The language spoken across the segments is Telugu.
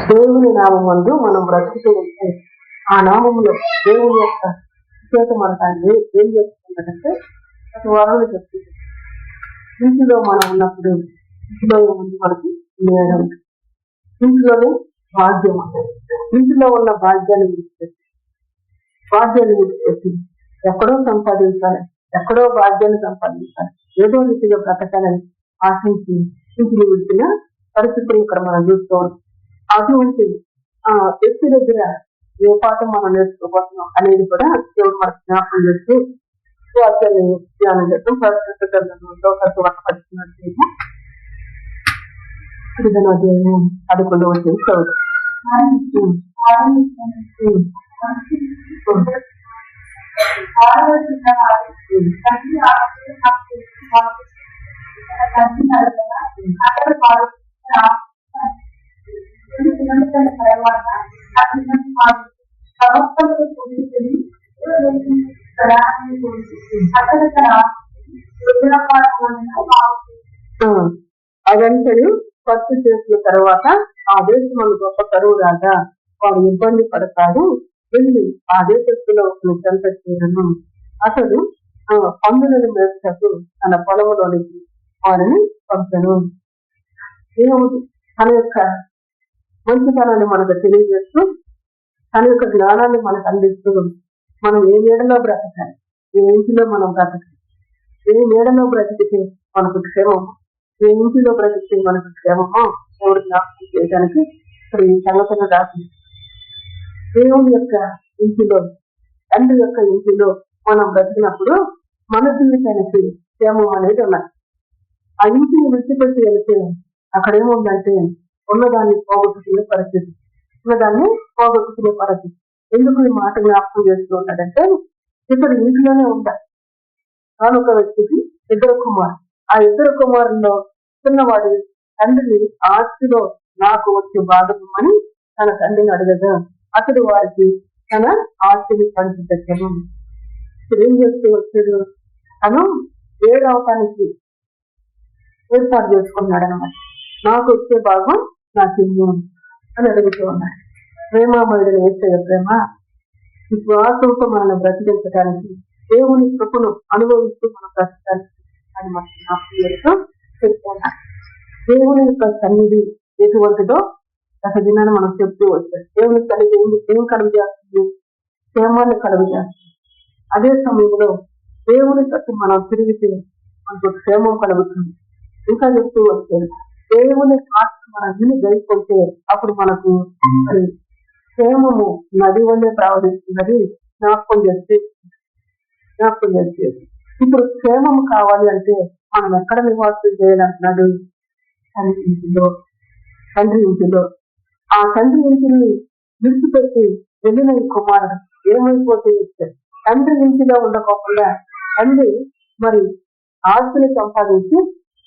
దేవుని నామందు మనం బ్రతుకుతూ ఉంటే ఆ నామంలో దేవుని యొక్క చేత మనకు ఏం చేస్తుందంటే అటు వరాలు చెప్తుంది. ఇంటిలో మనం ఉన్నప్పుడు ఇంటిలో ఏముంది మనకి నేడం, ఇంట్లోనే భాగ్యం ఉంటుంది. ఇంటిలో ఉన్న భాగ్యాన్ని విడిచిపెట్టి ఎక్కడో సంపాదించాలి, ఎక్కడో భాగ్యాన్ని సంపాదించాలి, ఏదో రీతిగా బ్రతకాలని ఆశించి ఇంటిని విడిచిన పరిస్థితులు ఇక్కడ మనం చూసుకోవాలి. అటువంటి వ్యక్తి దగ్గర ఏ పాఠం మనం నేర్చుకోబోతున్నాం అనేది కూడా దేవుడు మనకు జ్ఞాపకం చేస్తూ వాక్యాన్ని ధ్యానం చేస్తాం. పరిస్థితుల్లో వర్తపడుతున్నట్టు 11వ చదువు. అదంతయు ఖర్చు చేసిన తర్వాత ఆ దేశం గొప్ప కరువు రాగా వాడు ఇబ్బంది పడతాడు. వెళ్ళి ఆ దేశంలో చెంత చేయను. అతడు పందులను మేపుటకు తన పొలంలోనికి వారిని పంపను. దేవుడు తన యొక్క మంచితనాన్ని మనకు తెలియజేస్తూ తన యొక్క జ్ఞానాన్ని మనకు అందిస్తూ మనం ఏ మేడలో బ్రతకాలి, ఏ ఇంటిలో మనం బ్రతకాలి, ఏ మేడలో బ్రతికితే మనకు క్షేమము, ఏ ఇంటిలో బ్రతికితే మనకు క్షేమమో దేవుడు జ్ఞాపకం చేయడానికి ఇక్కడ ఈ సంగతిని రాసి దేవుని యొక్క ఇంటిలో, తండ్రి యొక్క ఇంటిలో మనం బ్రతికినప్పుడు మన జీవితానికి క్షేమం అనేది ఉన్నది. ఆ ఇంటిని విడిచిపెట్టి వెళ్తే అక్కడ ఏముందంటే ఉన్నదాన్ని పోగొట్టుకునే పరిస్థితి. ఎందుకు ఈ మాట జ్ఞాపకం చేస్తూ ఉంటాడంటే ఇక్కడ ఇంట్లోనే ఉంటాడు. ఒక వ్యక్తికి 2 కుమారులు. ఆ 2 కుమారుల్లో చిన్నవాడు తండ్రిని ఆస్తిలో నాకు వచ్చే భాగమని తన తండ్రిని అడగగా అతడు వారికి తన ఆస్తిని పంచిపెట్టను. ఏం చేస్తూ వచ్చాడు, తను ఏడవటానికి ఏర్పాటు చేసుకున్నాడు అన్నమాట. నాకు వచ్చే భాగం నాకు ఇవ్వు అని అడుగుతూ ఉన్నాడు. ప్రేమామయుడిని వేసే ప్రేమ విశ్వాసంతో మనల్ని బ్రతికించడానికి, దేవుని కృపను అనుభవిస్తూ మనం బ్రతకాలి అని మనం జ్ఞాపకం చెప్తున్నాడు. దేవుని యొక్క సన్నిధి ఎటువంటిదో గత దినాన్ని మనం చెప్తూ వచ్చాడు. దేవుని సన్నిధి ఏం కలుగు చేస్తుంది? క్షేమాన్ని కలుగు చేస్తుంది. అదే సమయంలో దేవుని తట్టు మనం తిరిగితే మనకు క్షేమం కలుగుతుంది. ఇంకా చెప్తూ వచ్చాడు, దేవుని ఆత్మ మనం విని గైకొంటే అప్పుడు మనకు క్షేమము నది వల్లే ప్రవహిస్తున్నది జ్ఞాపకం చేస్తే. ఇప్పుడు క్షేమం కావాలి అంటే మనం ఎక్కడ నివాసం చేయాలంటున్నాడు? తండ్రి ఇంటిలో. ఆ తండ్రి ఇంటిని విడిచిపెట్టి వెళ్ళిన ఈ కుమారుడు ఏమైపోతే తండ్రి ఇంటిలో ఉండకోకుండా తండ్రి మరి ఆస్తిని సంపాదించి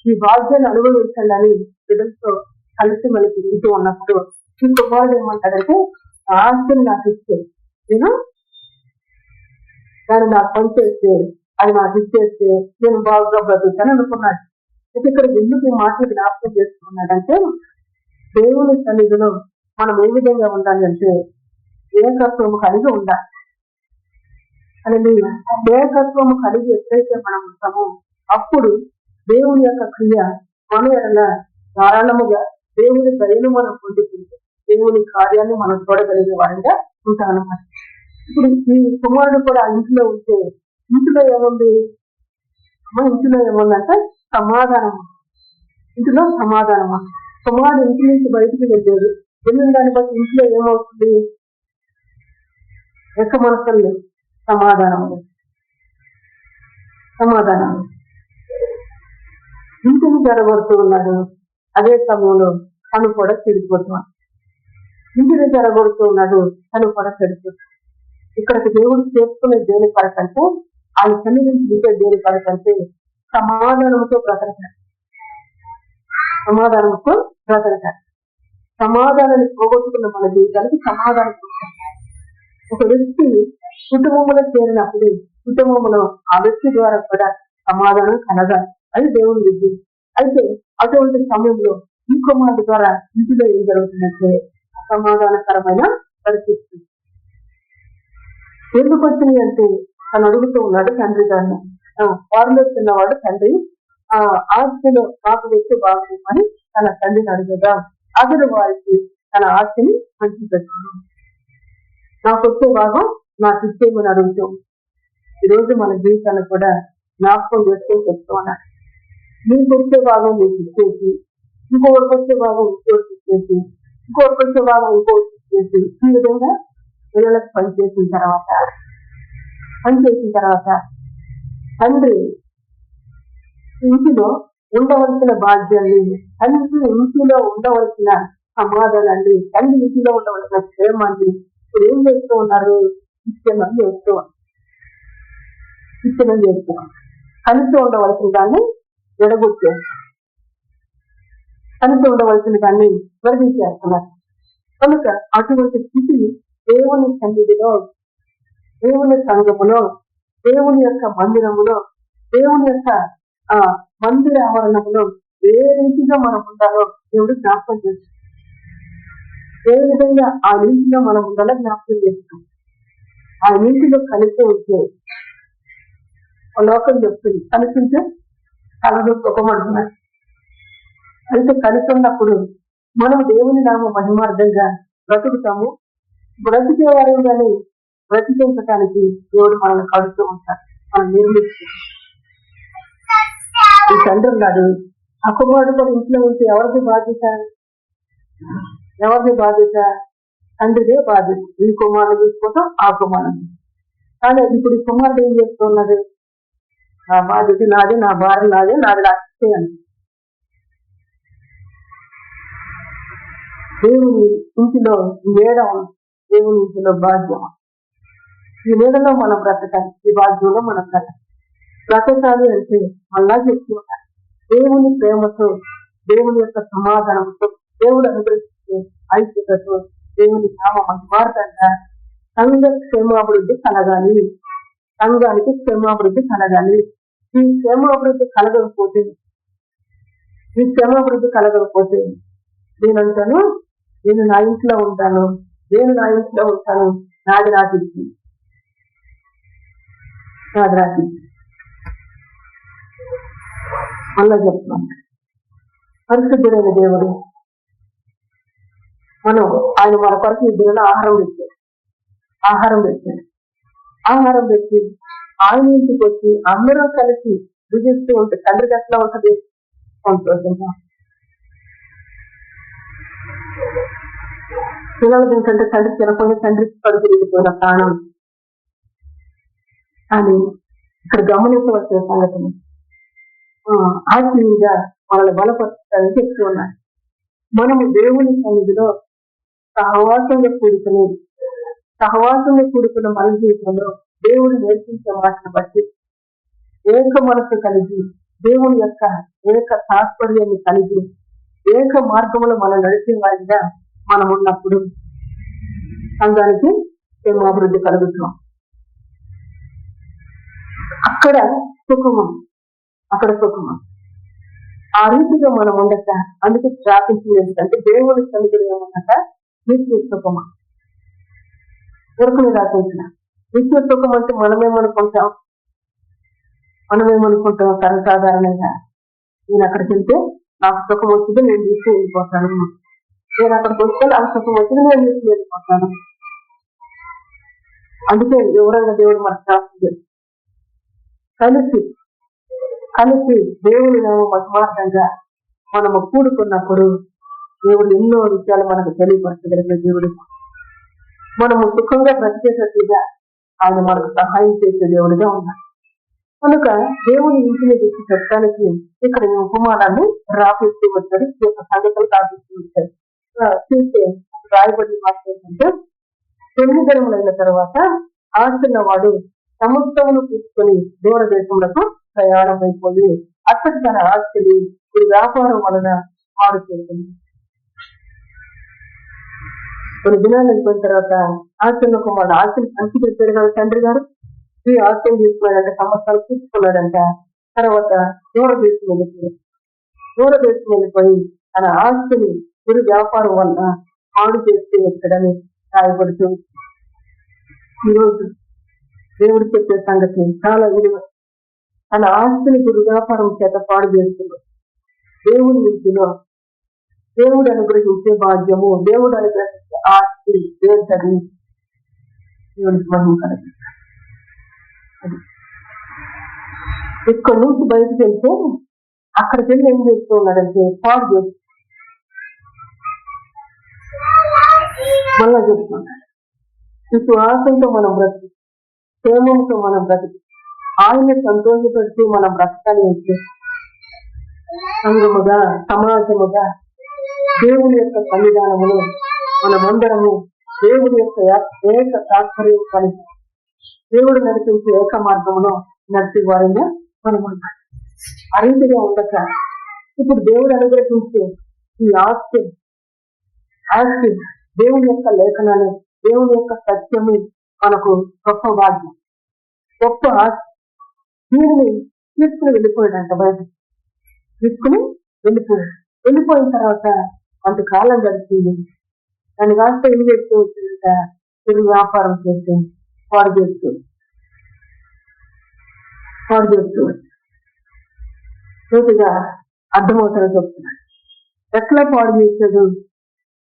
ఈ భాగ్యాన్ని అనుభవించండి అని బిడ్డలతో కలిసి మళ్ళీ తిరుగుతూ ఉన్నప్పుడు ఈ కుమారుడు ఏమంటాడంటే ఆస్తిని నాకు ఇచ్చే, నేను దాన్ని నాకు పనిచేస్తే, అది నాకు ఇచ్చేస్తే నేను బాగా బ్రతుకుతాను అనుకున్నాడు. ఇక్కడ ఎందుకు ఈ మాటలు జ్ఞాపకం చేసుకున్నాడంటే దేవుని సన్నిధిలో మనం ఏ విధంగా ఉండాలి అంటే ఏకత్వము కలిగి ఉండాలి. అనేది ఏకత్వము కలిగి ఎప్పుడైతే మనం ఉంటామో అప్పుడు దేవుని యొక్క క్రియ మన ఎడల ధారాళముగా దేవుని దయను మనం పొందుతుంది, దేవుని కార్యాన్ని మనం చూడగలిగే వారంగా ఉంటామన్నమాట. ఇప్పుడు ఈ కుమారుడు కూడా ఇంట్లో ఉంటే ఇంట్లో ఏముంది? ఇంట్లో ఏముందంటే సమాధానం. ఇంట్లో సమాధానమా? కుమారుడు ఇంటి నుంచి బయటికి వెళ్ళాడు. వెళ్ళిన దాన్ని బట్టి ఇంట్లో ఏమవుతుంది? ఎక్క మనసులు లేదు, సమాధానం. ఇంటిని జరగొడుతూ ఉన్నాడు. అదే సమయంలో తను కూడా చెడిపోతున్నాడు. ఇంటిని జరగొడుతూ ఉన్నాడు, తను కూడా చెడిపోతున్నాడు. ఇక్కడికి దేవుడు చేసుకునే దేని కొరకంటే, ఆయన సన్నిధించి దిగే దేని కొరకంటే సమాధానంతో బ్రతకటాడు. సమాధానాన్ని పోగొట్టుకున్న మన జీవితానికి సమాధానం. ఒక వ్యక్తి కుటుంబంలో చేరినప్పుడు కుటుంబంలో ఆ వ్యక్తి ద్వారా కూడా సమాధానం కలగాలి. అది దేవుని విద్య. అయితే అటువంటి సమయంలో ఈ కుమారుడు ద్వారా ఇంటిలో ఏం జరుగుతుందంటే అసమాధానకరమైన పరిస్థితి. ఎందుకు వచ్చినాయి అంటే తను అడుగుతూ ఉన్నాడు తండ్రి గారిని. వారిలో చిన్నవాడు తండ్రి ఆస్తిలో నాకు వ్యక్తి బాగుందని తన తండ్రిని అడిగగా అతడు వారికి తన ఆస్తిని పంచిపెట్టింది. నాకు వచ్చే భాగం నాకు ఇచ్చేయమని అడుగుతూ ఈరోజు మన జీవితాన్ని కూడా జ్ఞాపకం చేసుకొని చెప్తూ ఉన్నాడు. నీకు వచ్చే భాగం నీకు ఇచ్చేసి, ఇంకొకరికి వచ్చే భాగం ఇంకోటి ఇచ్చేసి, ఇంకొకరికి వచ్చే భాగం ఇంకోటి ఇచ్చేసి, ఈ విధంగా పిల్లలకు పనిచేసిన తర్వాత తండ్రి ఇంటిలో ఉండవలసిన బాధ్యాన్ని, తండ్రి ఇంటిలో ఉండవలసిన సమాధానాన్ని, తండ్రి ఇంటిలో ఉండవలసిన క్షేమాన్ని ఇప్పుడు ఏం చేస్తూ ఉన్నారు? ఇష్టమని చేస్తూ కలిసి ఉండవలసిన దాన్ని విడగొట్టేస్తారు, కలిసి ఉండవలసిన దాన్ని విడదీసేస్తున్నారు. కనుక అటువంటి స్థితి దేవుని సన్నిధిలో, దేవుని సంఘములో, దేవుని యొక్క మందిరములో, దేవుని యొక్క మందిర ఆవరణములో ఏ రీతిగా మనం ఉండాలో దేవుడు జ్ఞాపకం చేస్తాం. ఏ విధంగా ఆ నీటిలో మనం ఉండాలో జ్ఞాపకం చేస్తాం. ఆ నీటిలో కలిసి ఉంటే లోకం చెప్తుంది, కలిసి ఉంటే కలదు సుఖమంటున్నారు. అయితే కలిసి ఉన్నప్పుడు మనం దేవుని నామ మహిమార్థంగా బ్రతుకుతాము. బ్రతికేవారు కానీ బ్రతికించడానికి దేవుడు మనల్ని కడుతూ ఉంటారు, మనం నిర్మిస్తాం. ఈ తండ్రి ఉన్నాడు, ఆ కుమారుడు కూడా ఇంట్లో ఉంటే ఎవరిది బాధ్యత? తండ్రిదే బాధ్యత. ఈ కుమారుడు చూసుకోవటం, ఆ కుమారుడు. కానీ ఇప్పుడు ఈ కుమారుడు ఏం చేస్తున్నది? నా బాధ్యత నాదే, నా భార్య నాదే, నాది రాసేయాలి. దేవుని ఇంటిలో మేడ, దేవుని ఇంటిలో బాధ్యం. ఈ మేడలో మనం బ్రతకాలి, ఈ బాధ్యంలో మనం బ్రతకాలి అంటే మళ్ళా చెప్తున్నారు దేవుని ప్రేమతో, దేవుని యొక్క సమాధానంతో, దేవుడు అనుగ్రహించే ఐక్యతతో, దేవుని నామ మహిమార్థంగా సంఘ క్షేమాభివృద్ధి కలగాలి, సంఘానికి క్షేమాభివృద్ధి కలగాలి. ఈ క్షేమాభివృద్ధి కలగకపోతే నేనంటాను, నేను నా ఇంట్లో ఉంటాను, నాది రాసిచ్చి మళ్ళా చెప్తున్నాను. పరిశుద్ధుడైన దేవుడు ఆయన మన కొరకు ఇద్దరు ఆహారం పెట్టి ఆయన ఇంటికి వచ్చి అందరూ కలిసి భుజిస్తూ ఉంటే తండ్రికి ఎట్లా ఉంటది? సంతోషంగా. పిల్లలు ఏంటంటే తండ్రి తినకుండా తండ్రికి కడుపు తిరిగిపోయిన ప్రాణం అని ఇక్కడ గమనించవలసిన సంగతిని ఆత్మీయంగా వాళ్ళని బలపరచడానికి చెప్తూ ఉన్నారు. మనము దేవుని సన్నిధిలో సహవాసంగా కూడుకున్న మన జీవితంలో దేవుడు నేర్పించే మాటను బట్టి ఏక మనసు కలిగి, దేవుని యొక్క ఏక తాత్పర్యాన్ని కలిగి, ఏక మార్గంలో మనం నడిచే వారిగా మనం ఉన్నప్పుడు సంఘానికి క్షేమాభివృద్ధి కలుగుతున్నాం. అక్కడ సుఖము. ఆ రీతిగా మనం ఉండక, అందుకే ప్రార్థించింది ఏంటంటే దేవుని సన్నిధిలో ఉండక నిత్య సుఖమా దొరకని రాసించిన. నిత్య సుఖం అంటే మనమేమనుకుంటాం సర్వసాధారణంగా నేను అక్కడికి వెళ్తే నాకు సుఖం వచ్చింది, నేను తీసుకు వెళ్ళిపోతాను. నేను అక్కడికి వస్తే నాకు సుఖం వచ్చింది, నేను తీసుకు వెళ్ళిపోతాను. అందుకే వివరంగా దేవుడు మనకు రాస్తుంది. కలిసి దేవుని మహిమార్థంగా మనము కూడుకున్నప్పుడు దేవుడు ఎన్నో విషయాలు మనకు తెలియపరచగలిగిన దేవుడు. మనము సుఖంగా బ్రతికేటట్టుగా ఆయన మనకు సహాయం చేసే దేవుడిగా ఉన్నాడు. కనుక దేవుని ఇంటిని తెచ్చి పెట్టడానికి ఇక్కడ ఈ ఉపమానాన్ని రాపిస్తూ వచ్చాడు, ఈ యొక్క సంగతులు రాపిస్తూ వచ్చాడు. చూస్తే రాయబడి మాట ఏంటంటే 9 దినములైన తర్వాత ఆస్తున్నవాడు సముద్రమును తీసుకొని దూర దేశములకు ప్రయాణం అయిపోయి అక్కడి తన ఆస్తిని ఈ వ్యాపారం వలన మారు చేస్తుంది. కొన్ని దినాలు అయిపోయిన తర్వాత ఆస్తున్న కుమారుడు ఆస్తిని పంచి పెట్టాడు కదా తండ్రి గారు. ఈ ఆస్తిని తీసుకున్నాడంటే సంవత్సరాలు తీసుకున్నాడంట. తర్వాత దూర దేశం వెళ్ళిపోయి తన ఆస్తిని గురి వ్యాపారం వల్ల పాడు చేస్తే ఎక్కడని రాయబడుతూ ఈరోజు దేవుడు చెప్పే సంగతి చాలా విలువ. తన ఆస్తిని గురి వ్యాపారం చేత పాడు చేస్తున్నాడు. దేవుని ఇంటిలో దేవుడు అనుగ్రహించే భాగ్యము, దేవుడు అనుగ్రహించే ఆస్తి ఏంటది? దేవునికి మహిమ కలుగుతుంది. ఇక్కడ నుంచి బయటకు వెళ్తే అక్కడికి వెళ్ళి ఏం చేస్తూ ఉన్నాడంటే పాడు చేస్తూ మళ్ళా చెప్తున్నాడు. విశ్వాసంతో మనం బ్రతుకు, క్షేమంతో మనం బ్రతుకు, ఆయన్ని సంతోషపడుతూ మనం బ్రతకాలి అంటే సంఘముగా, సమాజముగా దేవుని యొక్క సన్నిధానమును మనమందరము దేవుని యొక్క ఏక తాత్పర్యం కలిసి దేవుడు నడిపించే ఏక మార్గమును నడిపే వారిగా మనం ఉంటాం. ఆ రీతిగా ఉండక ఇప్పుడు దేవుడు అనుగ్రహించే ఈ ఆస్తి దేవుని యొక్క లేఖనాలు, దేవుని యొక్క సత్యము మనకు గొప్ప భాగ్యం, గొప్ప ఆస్తి. దీనిని తీసుకుని వెళ్ళిపోయాడంట, బయట తీసుకుని వెళ్ళిపోయిన తర్వాత అంతకాలం గడిచింది. దాని కాస్త ఏం చేస్తూ వచ్చిందంట, తిరిగి వ్యాపారం చేస్తూ పాడు చేస్తూ పూర్తిగా అర్థమవుతారో చెప్తున్నాడు. ఎట్లా పాడు చేసేది?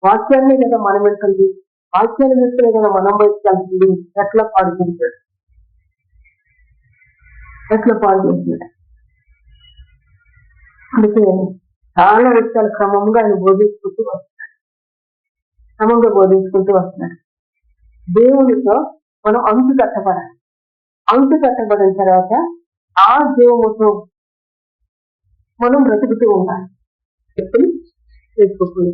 వాక్యాన్ని కదా మనం వెళ్తుంది, వాక్యాన్ని తీసుకునే కదా మనం బయటకు వెళ్తుంది. ఎట్లా పాడు చేశాడు? అందుకే చాలా విషయాలు క్రమంగా ఆయన బోధించుకుంటూ వస్తున్నాడు. దేవునితో మనం అంటు కట్టబడిన తర్వాత ఆ జీవముతో మనం బ్రతుకుతూ ఉండాలి. ఇప్పుడు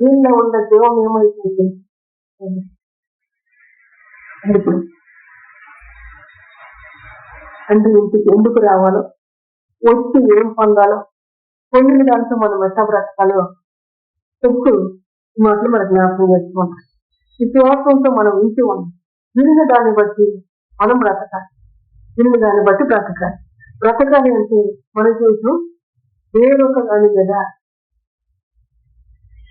దీనిలో ఉన్న జీవం ఏమైతుంది? అంటే ఇంటికి ఎందుకు రావాలో, వచ్చి ఏం పొందాలో, పొందిన దాంతో మనం ఎట్లా బ్రతకాలో చెప్తూ ఈ మాటలు మనకు జ్ఞాపకం చేసుకుంటాం. విశ్వాసంతో మనం ఇంటి ఉన్నాం. విన్న దాన్ని బట్టి మనం బ్రతకాలి. బ్రతకాలి అంటే మన చేస్తూ వేరొక దాని మీద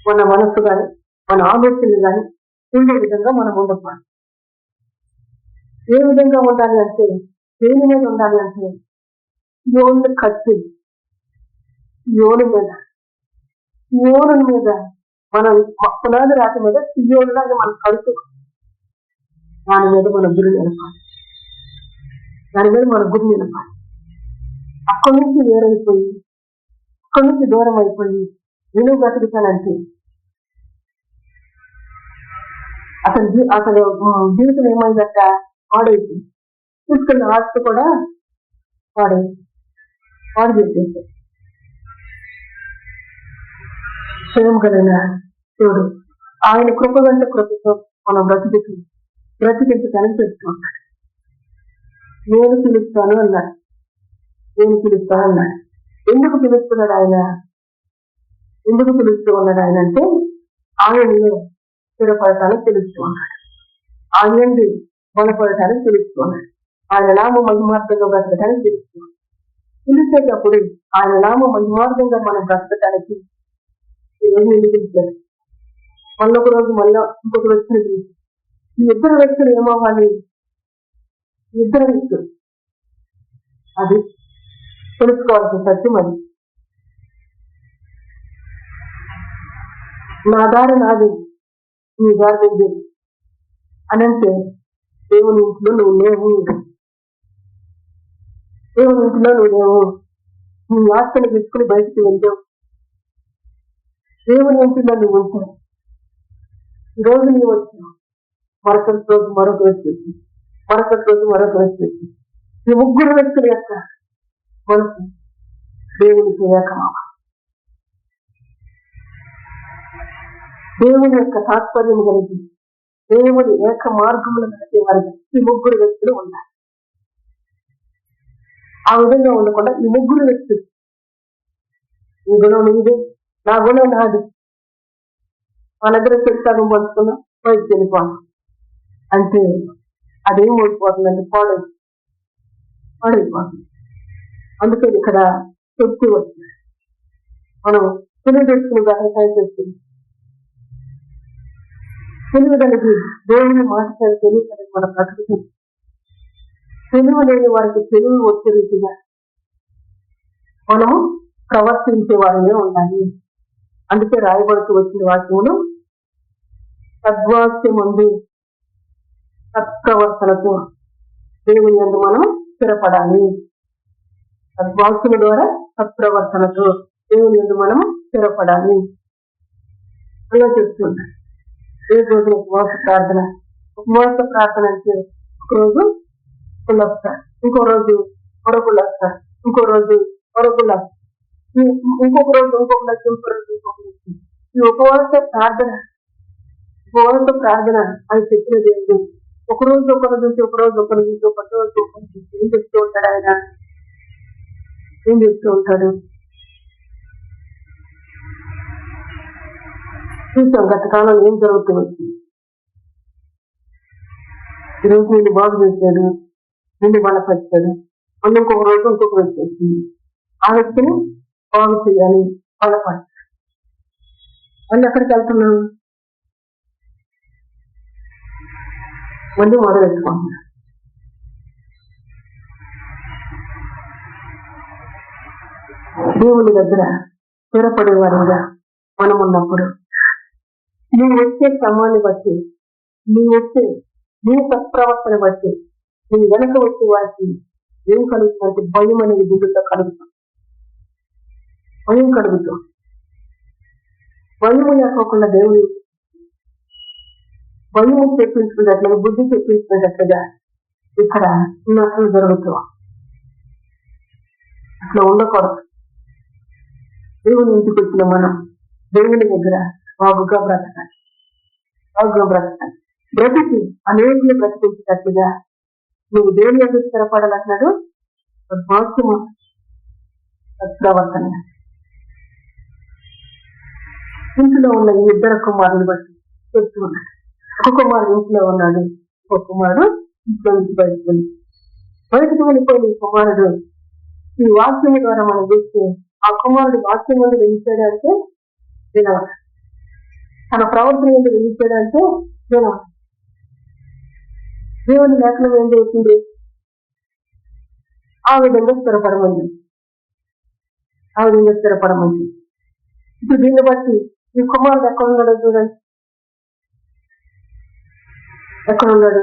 మన మనస్సు కానీ మన ఆలోచనలు కానీ ఉండే విధంగా మనం ఉండకూడదు. ఏ విధంగా ఉండాలి అంటే, దేని మీద ఉండాలి అంటే, యోను కత్తి, యోను మీద మనం పునాది రాతి మీద సియోనులాగా మనం కడుతూ దాని మీద మన గురి నిలపాలి. అక్కడి నుంచి వేరైపోయి, అక్కడి నుంచి దూరం అయిపోయి నేను బ్రతుకుతానంటే అతని జీవితం ఏమైందట? పాడైపోయింది. తీసుకున్న ఆస్తి కూడా పాడు చేసేసి ప్రేమ కలిగిన చూడు, ఆయన కృపతో మనం బ్రతికించడానికి చెప్తున్నాడు. నేను పిలుస్తాను అన్నాడు. ఎందుకు పిలుస్తున్నాడు ఆయన? ఎందుకు పిలుస్తూ ఉన్నాడు ఆయన అంటే, ఆయనలో స్థిరపడటానికి పిలుస్తూ ఉన్నాడు. ఆయనండి బలపడటానికి పిలుస్తూ ఉన్నాడు. ఆయన నామ మహిమార్థంగా బ్రతకడానికి పిలుస్తున్నాడు. పిలిచేటప్పుడు ఆయన నామ మహిమార్థంగా మనం బ్రతకటానికి ఈరోజు ఎందుకు పిలిచారు? మళ్ళొక రోజు మళ్ళా ఇంకొక వ్యక్తిని పిలిచి, ఈ ఇద్దరు వ్యక్తులు ఏమవ్వాలి? ఇద్దరు వ్యక్తులు, అది తెలుసుకోవాల్సిన సత్యం. అది నా దారి నాది, నీ దారి నింది అనంటే దేవుని ఇంట్లో నువ్వు లేవు. నీ ఆస్తిని తీసుకుని బయటికి వెళ్తావు. దేవుని ఇంట్లో నువ్వు ఉంటావు. ఈరోజు నీవు వచ్చావు, మరొకటి రోజు మరొక వ్యక్తి, ఈ ముగ్గురు వ్యక్తుల యొక్క మనసు దేవునికి ఏకమవ్వాలి. దేవుని యొక్క తాత్పర్యం కలిగి దేవుని ఏక మార్గములు నడిపే వారికి ఈ ముగ్గురు వ్యక్తులు ఉండాలి. ఆ విధంగా ఉండకుండా ఈ ముగ్గురు వ్యక్తులు, ఈ గుణం నీదే, నా గుణం నాది, మన దగ్గర చెప్తాను పంచుకున్నా బయటకు వెళ్ళిపోను అంటే అదేం ఓడిపోతుందండి? పాడైపోతుంది. అందుకే ఇక్కడ చెప్తూ వచ్చింది, మనం తెలివి తెచ్చుకుని ప్రయత్నం చేస్తుంది. తెలివి కలిగి దేవుని మాట తెలివి కలిగి మన బ్రతుకుతుంది. తెలివి లేని వారికి తెలివి వచ్చే రీతిగా మనము ప్రవర్తించే వారినే ఉండాలి. అందుకే రాయబడుతూ వచ్చిన వాక్యములు సద్వాక్యం ఉంది, సత్ప్రవర్తనతో దేవుని యందు మనం స్థిరపడాలి. సద్వాక్యము ద్వారా సత్ప్రవర్తనతో దేవుని యందు మనం స్థిరపడాలి. అలా చెప్తున్నాం. ఏ రోజు ఉపవాస ప్రార్థన అంటే ఒకరోజు పులస్తారు, ఇంకో రోజు మరొకళ్ళు వస్తారు, ఇంకో రోజు మరొకళ్ళు వస్తారు, ఇంకొక రోజు ఇంకొక లక్ష్యం, ఇంకో రోజు ఇంకొక లక్ష్యం. ఈ ఉపవాస ప్రార్థన అని చెప్పినది ఏంటి? ఒకరోజు ఒకరి నుంచి ఏం చెప్తూ ఉంటాడు ఆయన? ఏం చెప్తూ ఉంటాడు? చూసాం గతకాలం ఏం జరుగుతూ వచ్చింది. ఈరోజు నిన్ను బాగు చేశాడు, నిన్ను బలపరిచాడు, మళ్ళీ ఇంకొక రోజు వచ్చేసింది. ఆ వ్యక్తిని బాగు చేయాలి, బలపరచాలి. మళ్ళీ ఎక్కడికి వెళ్తున్నావు? మళ్ళీ మొదలెట్టుకుంటున్నాడు. దేవుని దగ్గర స్థిరపడేవారుగా మనం ఉన్నప్పుడు నువ్వు వచ్చే క్రమాన్ని బట్టి, నీ సత్ప్రవర్తన బట్టి నువ్వు వెనక వచ్చే వారికి ఏం కలుగుతుందంటే భయం అనేది గుడ్డుతో కలుగుతాం. భయం కలుగుతాం. భయము లేకోకుండా దేవుని భయము చెప్పించుకున్నట్లుగా, బుద్ధి చెప్పించుకున్నట్లుగా ఇక్కడ అసలు జరుగుతాం. అట్లా ఉండకూడదు. దేవుని ఇంటికి వచ్చిన మనం దేవుని దగ్గర బాగుగా బ్రతకాలి. బ్రతికి అనేకులు బ్రతికించేటట్లుగా నువ్వు దేవుని దగ్గర స్థిరపడాలంటున్నాడు. వాక్యము సత్ప్రవర్తన. ఇంట్లో ఉన్న ఈ ఇద్దరు కుమారుని బట్టి చెప్తూ ఉన్నాడు. ఒక కుమారుడు ఇంట్లో ఉన్నాడు, ఒక కుమారుడు ఇంట్లో నుంచి బయటకు వెళ్ళిపోయిన ఈ కుమారుడు ఈ వాక్యం ద్వారా మనం చూస్తే ఆ కుమారుడు వాక్యం ముందు వెళ్ళిపోయాడంటే వినవాలి, తన ప్రవర్తన ముందు వెళ్ళిపోయాడంటే వినవాలి. దేవుని లేఖనం ఏం చేస్తుంది? ఆ విధంగా స్థిరపడమంది. ఇప్పుడు దీన్ని బట్టి ఈ కుమారుడు ఎక్కడున్నాడో చూడండి. ఎక్కడున్నాడు?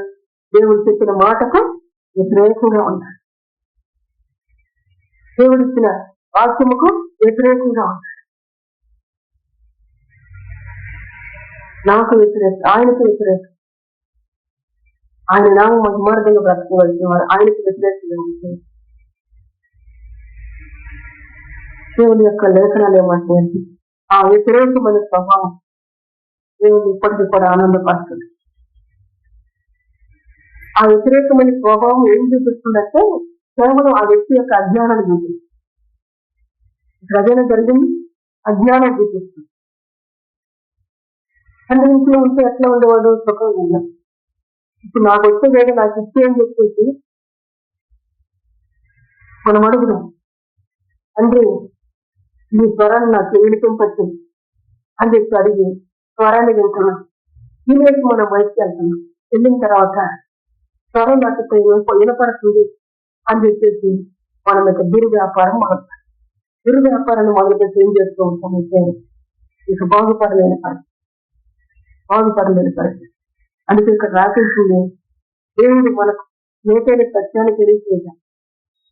దేవుడు చెప్పిన మాటకు వ్యతిరేకంగా ఉన్నాడు. దేవుడిచ్చిన వాక్యముకు వ్యతిరేకంగా ఉన్నాడు. నాకు వ్యతిరేకం, ఆయనకు వ్యతిరేకం. ఆయన నామం మహిమార్థంగా బ్రతకవలసిన వారు ఆయనకు వ్యతిరేకంగా ఉంటుంది. దేవుని యొక్క లేఖనాలు ఏమంటాయంటే ఆ వ్యతిరేకమైన స్వభావం దేవుని ఇప్పటికీ కూడా ఆనందపడుతుంది. ఆ వ్యతిరేకమైన స్వభావం ఏం చూపిస్తుందంటే కేవలం ఆ వ్యక్తి యొక్క అజ్ఞానాన్ని చూపిస్తుంది. ప్రజలు జరిగింది అజ్ఞానం చూపిస్తుంది. అంటే ఇంట్లో ఉంటే ఎట్లా ఉండేవాడు? సుఖంగా ఉన్నాడు. ఇప్పుడు నాకు వచ్చేదేదో నాకు ఇచ్చే అని చెప్పేసి మనం అడుగుదాం, అంటే ఈ స్వరాన్ని నాకు వినిపించచ్చు అని చెప్పి అడిగి స్వరాన్ని వింటున్నాం. ఈలోకి మనం బయటకు వెళ్తున్నాం. వెళ్ళిన తర్వాత స్వరం నాకు వినపడుతుంది అని చెప్పేసి మనం యొక్క దుర్వ్యాపారాన్ని మొదలుపెట్టి ఏం చేస్తూ ఉంటామంటే ఇక బాగుపడలేని పరిస్థితి. అందుకే ఇక్కడ రాసేసింది దేవుడు మనకు నేతైన సత్యాన్ని తెలియజేయాలి.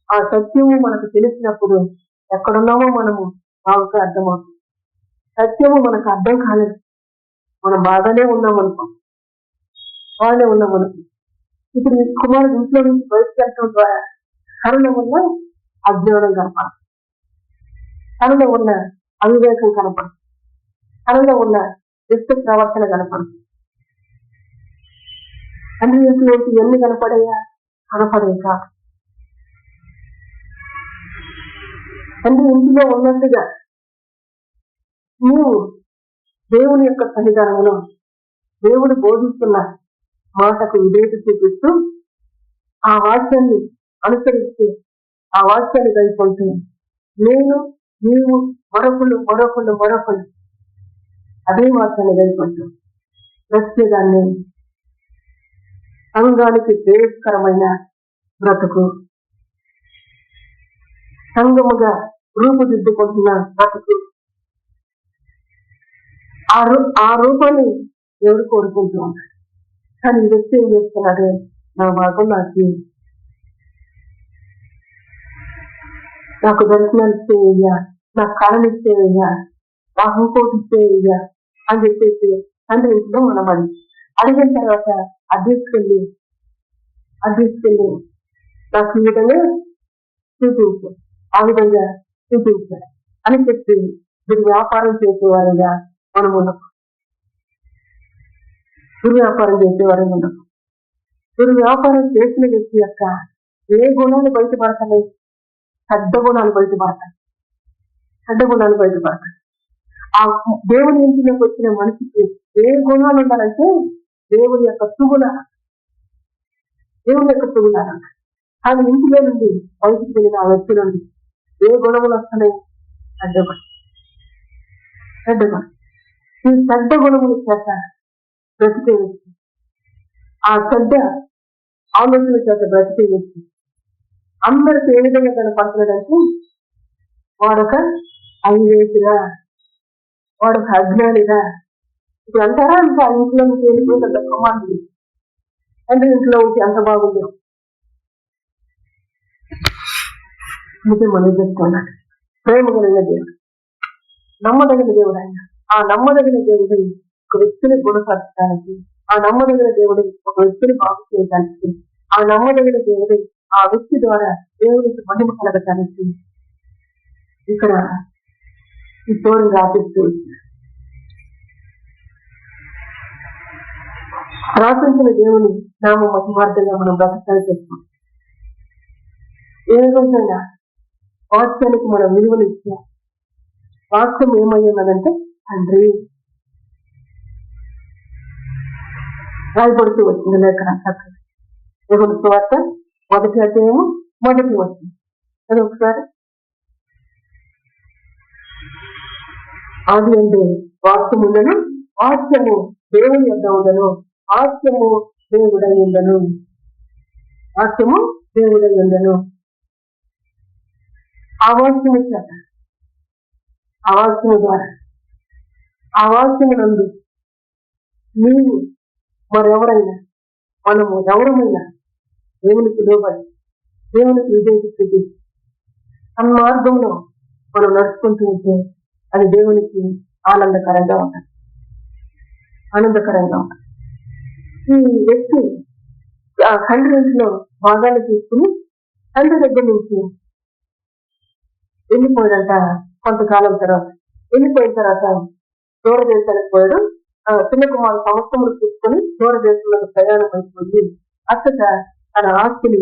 ఆ సత్యము మనకు తెలిసినప్పుడు ఎక్కడున్నామో మనము బాగా అర్థమవుతుంది. సత్యము మనకు అర్థం కాలేదు, మనం బాగానే ఉన్నామనుకో. ఇప్పుడు ఈ కుమారుడు ఇంట్లో నుంచి బయటకు వెళ్ళటం ద్వారా కరుణ ఉన్న అజ్ఞానం కనపడదు, కరుణ ఉన్న అవివేకం కనపడదు, కరుణ ఉన్న వ్యక్తి ప్రవర్తన కనపడదు. అన్ని ఇంట్లో ఎన్ని కనపడేదే కాదు. తండ్రి ఇంటిలో ఉన్నట్టుగా నీవు దేవుని యొక్క సన్నిధానంలో దేవుడు బోధిస్తున్న మాటకు విధేయత చూపిస్తూ ఆ వాక్యాన్ని అనుసరిస్తూ ఆ వాక్యాన్ని కలుపుకుంటూ నేను నీవు మరొకళ్ళు అదే వాక్యాన్ని వెళ్ళిపోతూ ప్రత్యేకాన్ని సంఘానికి శ్రేయస్కరమైన బ్రతుకు, సంఘముగా రూపుదిద్దుకుంటున్న బ్రతుకు, ఆ రూపాన్ని ఎవరు కోరుకుంటూ ఉన్నారు. కానీ వ్యక్తి ఏం చేస్తున్నాడు? నా భాగం నాకు దర్శనాలు ఇచ్చేయ్యా, నాకు కళలు ఇచ్చేయ్యా, నాకు ఇంకోటి ఇచ్చేయ్యా అని చెప్పేసి తండ్రి ఇంట్లో మనం అడిగిన తర్వాత అధ్యక్షుల్ని నాకు ఈ విధంగా చూపించు, ఆ విధంగా చూపించు అని చెప్పి దుర్వ్యాపారం చేసేవారుగా మనం ఉండకు. దుర్వ్యాపారం చేసిన వ్యక్తి యొక్క ఏ గుణాలు బయటపడతాయి? చెడ్డ గుణాలు బయటపడతాయి. ఆ దేవుని ఇంటిలోకి వచ్చిన మనిషికి ఏ గుణాలు ఉండాలంటే దేవుని యొక్క సుగుణాలు. ఆయన ఇంటిలో నుండి బయటికి వెళ్ళిన ఆ వ్యక్తి నుండి ఏ గుణములు వస్తున్నాయి? ఈ చెడ్డ గుణములు చేత బ్రతికే వ్యక్తి, ఆ చెడ్డ ఆలోచన చేత బ్రతికే వ్యక్తి అందరికి ఏ విధంగా కనపడుతున్నాడంటే వాడొక అవివేకిరా, వాడొక అజ్ఞానిరా. ఇప్పుడు అంటారా? ఇంకా ఇంట్లో నుంచి వెళ్ళిపోయి కుమారుడు అంటే ఇంట్లో ఉంటే అంత బాగుంది. మనం చెప్పుకున్నాడు ప్రేమ కలిగిన దేవుడు, నమ్మదగిన దేవుడు. ఆయన ఆ నమ్మదగిన దేవుడు ఒక వ్యక్తిని గుణపరచడానికి, ఆ నమ్మదగిన దేవుడు ఒక వ్యక్తిని బాగు చేయడానికి, ఆ నమ్మదగిన దేవుడు ఆ వ్యక్తి ద్వారా దేవుడికి మహిమ కలగటానికి ఇక్కడ ఈ స్టోరీ రాపిస్తూ రాసించిన దేవుని నామ మహిమార్థంగా మనం బ్రతకాలు చేస్తాం. ఏ విధంగా వాక్యానికి మనం విలువనిస్తాం. వాక్యం ఏమయ్యున్నదంటే తండ్రి రాయబడుతూ వచ్చింది లేఖన చక్కగా. దేవుని సువార్త 1వ అధ్యాయము 1వ వచనం. అది ఒకసారి ఆది అంటే వాక్యం ఉండను, వాక్యము దేవుని యొద్ద ఉండను, వాక్యము దేవుడై ఉండను. ఆ వాక్యము చేత, ఆ వాక్యము ద్వారా, ఆ వాక్యము నందు నీవు మరెవరైనా మనము ఎవరమైనా దేవునికి లోబడి దేవునికి విధేయత చూపించి సన్మార్గంలో మనం నడుచుకుంటూ ఉంటే అది దేవునికి ఆనందకరంగా ఉంటుంది. ఈ వ్యక్తి ఆ తండ్రి ఇంట్లో భాగాలు తీసుకుని తండ్రి దగ్గర నుంచి వెళ్ళిపోయాడంట. కొంతకాలం తర్వాత వెళ్ళిపోయిన తర్వాత దూరదేశానికి పోయాడు. చిన్న కుమారుడు సంవత్సరములు తీసుకొని దూరదేశంలో ప్రయాణం అయిపోయి అక్కడ తన ఆస్తిని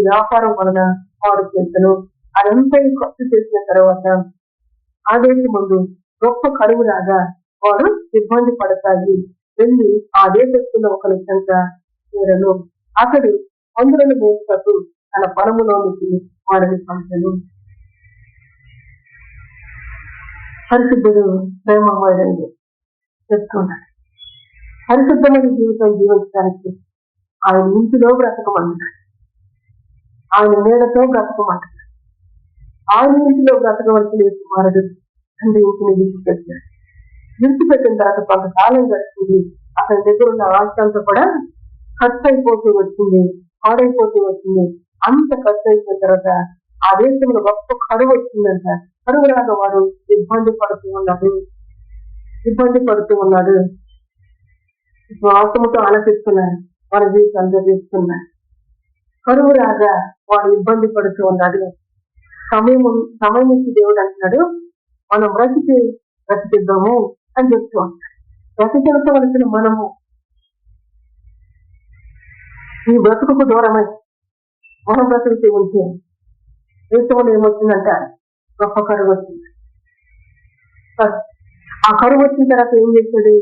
వ్యాపారం వలన వాడు చేశాను. అదంతా ఖర్చు చేసిన తర్వాత ఆ దేశం ముందు గొప్ప కరువు రాగా వాడు ఇబ్బంది పడతాయి. వెళ్ళి ఆ దేశంలో ఒక నిజంత చేరను. అతడు అందరిని మోసతూ తన పొలములోనికి వారిని పంపను. పరిశుద్ధుడు ప్రేమమయుడు చెప్తున్నాడు. పరిశుద్ధమైన జీవితం జీవించడానికి ఆయన ఇంటిలో బ్రతకమంటున్నాడు, ఆయన నీడతో బ్రతకమంటున్నాడు. ఆయన ఇంటిలో బ్రతకవలసిన కుమారుడు తండ్రి ఇంటిని విడిచిపెట్టిన తర్వాత కొంతకాలం గడిచింది. అతని దగ్గర ఉన్న ఆస్తి అంతా కూడా ఖర్చు అయిపోతూ వచ్చింది, పాడైపోతూ వచ్చింది. అంత ఖర్చు అయిపోయిన తర్వాత ఆ దేశంలో గొప్ప కరువు వచ్చిందంట. కరువు రాగా వాడు ఇబ్బంది పడుతూ ఉన్నాడు. శ్వాసముతో ఆలోచిస్తున్నాడు, వాళ్ళ జీవితాలు తీస్తున్నారు. కరువు రాగా వాడు ఇబ్బంది పడుతూ ఉన్నాడు. సమయం నుంచి దేవుడు అంటున్నాడు, మనం బ్రతికిద్దాము అని చెప్తూ ఉంటాడు. బ్రతికించవలసిన మనము ఈ బ్రతుకు దూరమై మనం బ్రతికి ఉంటే దేశంలో ఏమొచ్చిందంట, గొప్ప కరువు వచ్చింది. ఆ కరువు వచ్చిన తర్వాత ఏం చేశాడు?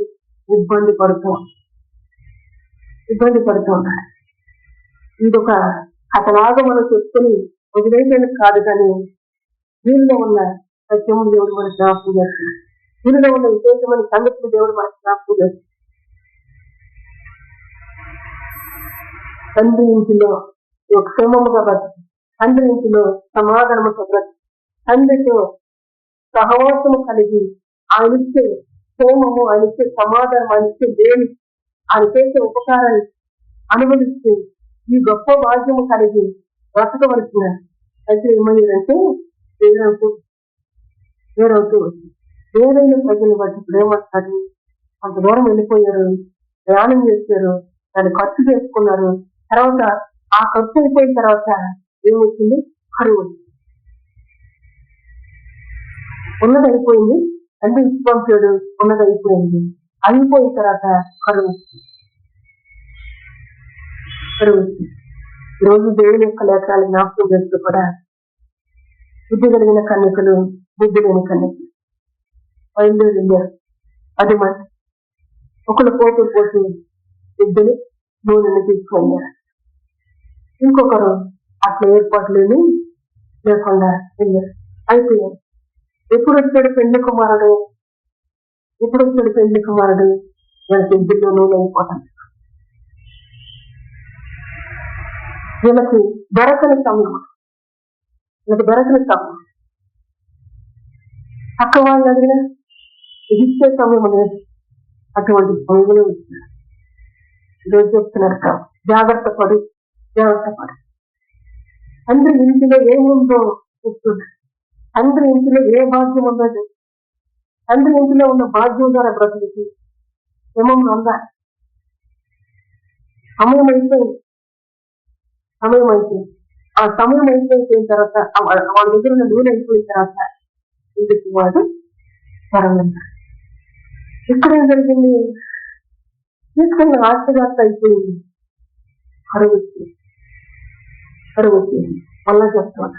ఇబ్బంది పడుతూ ఉన్నాడు. ఇదొక కథలాగా మనం చెప్పుకొని వదిలేయడానికి కాదు, కానీ వీళ్ళలో ఉన్న సత్యముడు దేవుడు మనకు జ్ఞాపకం చేస్తున్నాడు. దీనిలో ఉన్న విశేషమైన సంగతులు దేవుడు మనకు జ్ఞాపకం చేస్తున్నాడు. తండ్రి ఇంటిలో క్షేమముగా బ్రతుకు, తండ్రి ఇంటిలో సమాధానముతో బ్రతుకు, తండ్రితో సహవాసము కలిగి ఆయనిచ్చే క్షేమము, ఆయనిచ్చే సమాధానం, ఆయనిచ్చే దేని, ఆయన చేసే ఉపకారాన్ని అనుభవిస్తూ ఈ గొప్ప భాగ్యము కలిగి బ్రతకవలసిన అయితే ఏమయ్యారంటే వేరవుతూ వచ్చింది. ఏదైనా ప్రజలు బట్టి ప్రేమస్తారు, కొంత దూరం వెళ్ళిపోయారు, ప్రయాణం చేశారు, దాన్ని ఖర్చు చేసుకున్నారు. తర్వాత ఆ ఖర్చు అయిపోయిన తర్వాత ఏమొచ్చింది? కరువు. ఉన్నది అయిపోయింది, అంటే ఇచ్చి పంపాడు, ఉన్నది అయిపోయింది. అయిపోయిన తర్వాత కరువు. ఈరోజు దేవుని యొక్క లేఖనాలు జ్ఞాపకం చేస్తూ కూడా బుద్ధి కలిగిన కన్యకలు, బుద్ధి లేని కన్యకలు బయలుదేరి వెళ్ళారు. 10 మంది ఒకరు పోతూ ఇద్దరు నూనెని తీసుకువెళ్ళారు. ఇంకొకరు అట్లా ఏర్పాట్లు లేకుండా వెళ్ళారు. అయిపోయారు. ఎప్పుడు వచ్చాడు పెళ్లి కుమారుడు? వీళ్ళకి ఇద్దరిలో నూనె అయిపోతాడు. వీళ్ళకి దొరకని సమయం, పక్క వాళ్ళు అడిగిన ఇచ్చే సమయం లేదు. అటువంటి సమయంలో ఇచ్చినారు. ఈరోజు చెప్తున్నారు కదా, జాగ్రత్త పడు. తండ్రి ఇంటిలో ఏముందో చెప్తున్నారు. తండ్రి ఇంటిలో ఏ భాగ్యం ఉందో చెప్తున్నారు. తండ్రి ఇంటిలో ఉన్న భాగ్యం ద్వారా బ్రతుకుకి ఏమో ఉందా? సమయం అయిపోయింది. ఆ సమయం అయిపోయిన తర్వాత వాళ్ళ దగ్గర ఉన్న నూనె అయిపోయిన తర్వాత ఇంటికి వాడు త్వరగా. ఇక్కడ ఏం జరిగింది? తీసుకున్న ఆశగార్త అయిపోయింది. కరువు వచ్చింది. మళ్ళా చెప్తాను,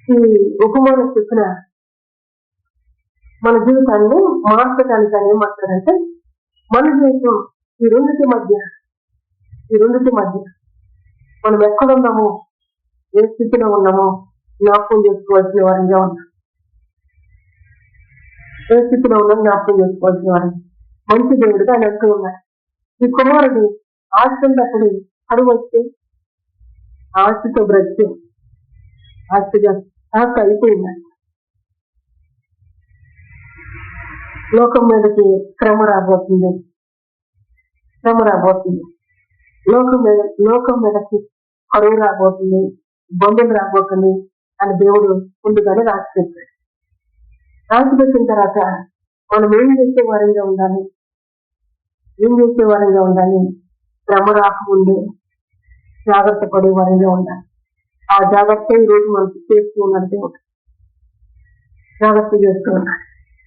ఈ ఉపమానం చెప్పిన మన జీవితాన్ని మార్చడానికి అని ఏమంటారంటే, మన జీవితం ఈ రెండింటి మధ్య మనం ఎక్కడున్నామో, ఏ స్థితిలో ఉన్నామో జ్ఞాపకం చేసుకోవాల్సిన వారిగా ఉన్నాం. ఏ స్థితిలో ఉన్నాం జ్ఞాపకం చేసుకోవాల్సిన వారు. మంచి దేవుడిగా ఆయన అంటూ ఉన్నారు, ఈ కుమారుడు ఆశించినప్పుడు అడుగు వస్తే ఆశతో బ్రతికి ఆశగా ఆశ అయిపోయింది. లోకం మీదకి శ్రమ రాబోతుంది. లోకం మీదకి కరువు రాబోతుంది, బంధువులు రాబోతుంది అని దేవుడు ముందుగానే రాసిపెట్టిన తర్వాత మనం ఏం చేసే వారంగా ఉండాలి? శ్రమ రాకముందే జాగ్రత్త పడే వారంగా ఉండాలి. ఆ జాగ్రత్త ఈరోజు మనకు చేస్తూ ఉన్నాడు దేవుడు. జాగ్రత్త చేస్తూ ఉన్నాడు.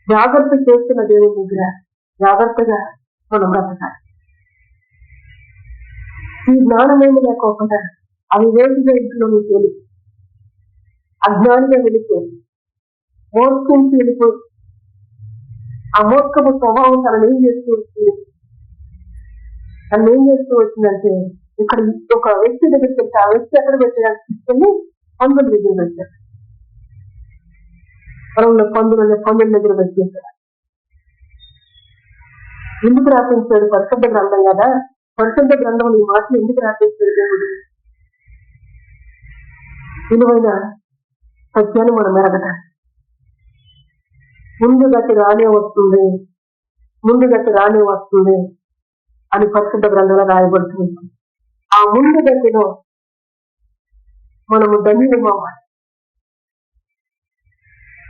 జాగ్రత్త చేస్తున్న దేవుడి దగ్గర జాగ్రత్తగా మనం బ్రతకాలి. ఈ జ్ఞానమేమి లేకోకుండా అవివేకిగా ఇంట్లో నీకు వెళ్ళి అజ్ఞానిగా వెళ్ళిపోయి మూర్ఖించి వెళ్ళిపోయి ఆ మూర్ఖపు స్వభావం తనను ఏం చేస్తూ వచ్చిందంటే, ఇక్కడ ఒక వ్యక్తి దగ్గర పెట్టి ఆ వ్యక్తి ఎక్కడ పెట్టడానికి తీసుకెళ్ళి పందుల దగ్గర పెట్టారు. పొలంలో పందుల దగ్గర పెట్టేశారు. ఎందుకు రాపించాడు? పరిశుద్ధ గ్రంథం కదా. పరిశుద్ధ గ్రంథం ఈ మాటలు ఎందుకు రాపించాడు దేవుడు? విలువైన సత్యాన్ని మనం మెరగటాలి. ముందు గట్టి రానే వస్తుంది అని పరిశుద్ధ గ్రంథంలో రాయబడుతుంది. ఆ ముందు గట్టిలో మనము ధన్యులమవ్వాలి.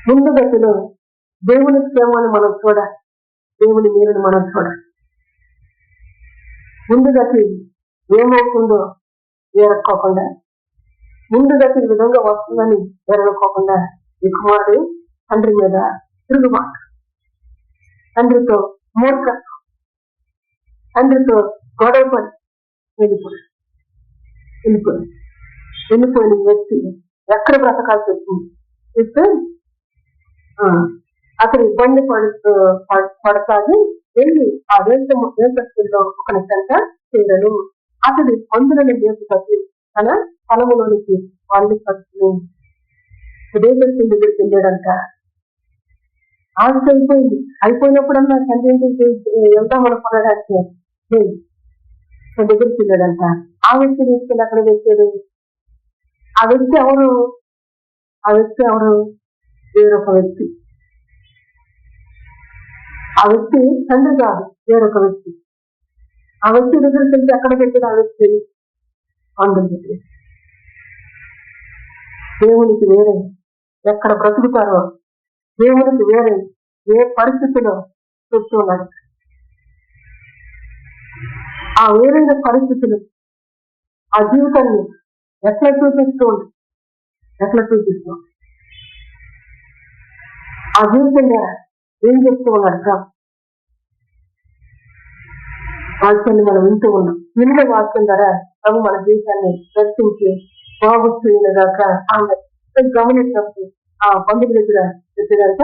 ముందు గట్టిలో దేవుని క్షేమాన్ని మనం చూడాలి, దేవుని మేలుని మనం చూడాలి. ముందు గట్టి ఏమవుతుందో ఎరక్కోకుండా, ముందు గట్టి ఈ విధంగా వస్తుందని ఎరగకోకుండా ఈ కుమారుడు తండ్రి మీద తిరుగుబాటు, తండ్రితో మూర్ఖత్వం, తండ్రితో గొడవపడి వెళ్ళిపోయిన వ్యక్తి ఎక్కడ బ్రతకాల్సి వచ్చింది? ఇస్తే అతను ఇబ్బంది పడతాగి వెళ్ళి ఆ దేశస్తుల్లో ఒక నిజంట చేరను. అతడు అందులోని దేశ తన పొలములోనికి వాళ్ళు ఖర్చుని ఉదయదర్శనం దగ్గరికి వెళ్ళాడంట. ఆవిడ అయిపోయింది. అయిపోయినప్పుడన్నా తండ్రి వెళ్దాం అనుకున్నాడంటే లేదు, తన దగ్గరికి వెళ్ళాడంట. ఆ వ్యక్తి తీసుకెళ్ళి అక్కడ పెట్టాడు. ఆ వ్యక్తి ఎవరు? వేరొక వ్యక్తి. ఆ వ్యక్తి తండ్రి కాదు, వేరొక వ్యక్తి. ఆ వ్యక్తి దగ్గరికి వెళ్తే అక్కడ పెట్టిన ఆ వ్యక్తి అందుకు దేవునికి వేరే ఎక్కడ బ్రతుకుతారో, దేవునికి వేరే ఏ పరిస్థితిలో చెప్తూ ఉన్నాడు. ఆ వేరైన పరిస్థితులు ఆ జీవితాన్ని ఎట్లా చూపిస్తూ ఆ జీవితంగా ఏం చెప్తూ ఉన్నాడు? వాక్యాన్ని మనం వింటూ ఉన్నాం. విన్న వాక్యం ద్వారా ప్రభు మన జీవితాన్ని రక్షించి బాగు చేయలేదాకా ఆమె గమనించినప్పుడు ఆ పందుల దగ్గర చెప్పేదాక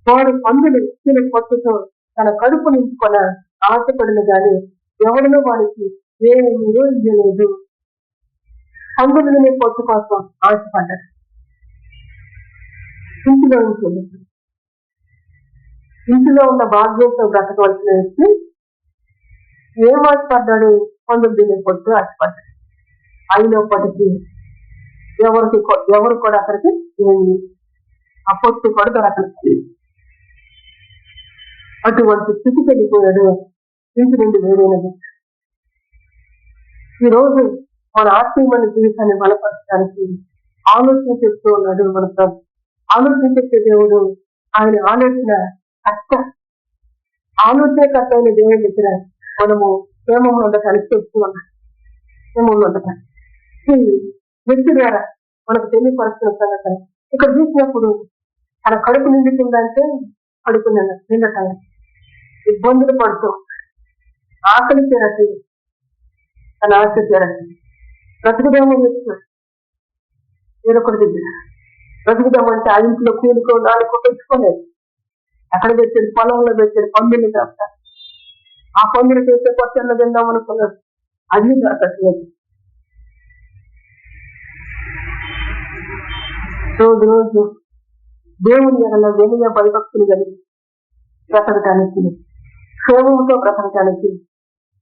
వాడు పందులు ఇచ్చిన పొట్టుతో తన కడుపు నింపుకొన ఆశపడిన గాని ఎవరినో వాడికి ఏమీ ఇయ్యలేదు. పందులు పొట్టు కోసం ఆశపడ్డాడు. ఇంటిలో ఉన్న భాగ్యంతో బ్రతకవలసిన వ్యక్తి ఏం ఆశపడ్డాడు? పందులు తినే పొట్టు ఆశపడ్డాడు. అయినప్పటికీ ఎవరు కూడా అక్కడికి ఏమి ఆ పొట్టు కూడా దొరకలేదు. అటువంటి స్థితికి వెళ్ళిపోయాడు. ఇంటి నుండి వేరైనది. ఈరోజు మన ఆత్మీయమైన జీవితాన్ని బలపరచడానికి ఆలోచన చెప్తూ ఉన్నాడు మన ప్రభు. ఆలోచించే దేవుడు ఆయన ఆలోచనకర్త అయిన దేవుడి దగ్గర మనము ప్రేమంలో ఉండటానికి చెప్తూ ఉన్నాం. ప్రేమంలో ఉండటానికి వ్యక్తి ద్వారా మనకు తెలియపరుస్తున్న సంగతి ఇక్కడ చూసినప్పుడు తన కడుపు నిండుతుందంటే కడుపు నిండటానికి ఇబ్బందులు పడుతూ ఆకలి తీరటి తన ఆశ తీరటి బ్రతుకుదామని చెప్తున్నాడు. వేరొకటి దగ్గర బ్రతుకుదామంటే ఆ ఇంట్లో కూలికో దానికో పెంచుకోలేదు. అక్కడ పెట్టాడు, పొలంలో పెట్టాడు పందులు కాస్త. ఆ పందులు చేసే పొట్టల్లో తిందాం అనుకున్నాడు, అది దొరకట్లేదు. రోజు దేవుని ఎడల వెలుగ భయభక్తులు కలిగి బ్రతకటానికి, క్షేమంతో బ్రతకటానికి,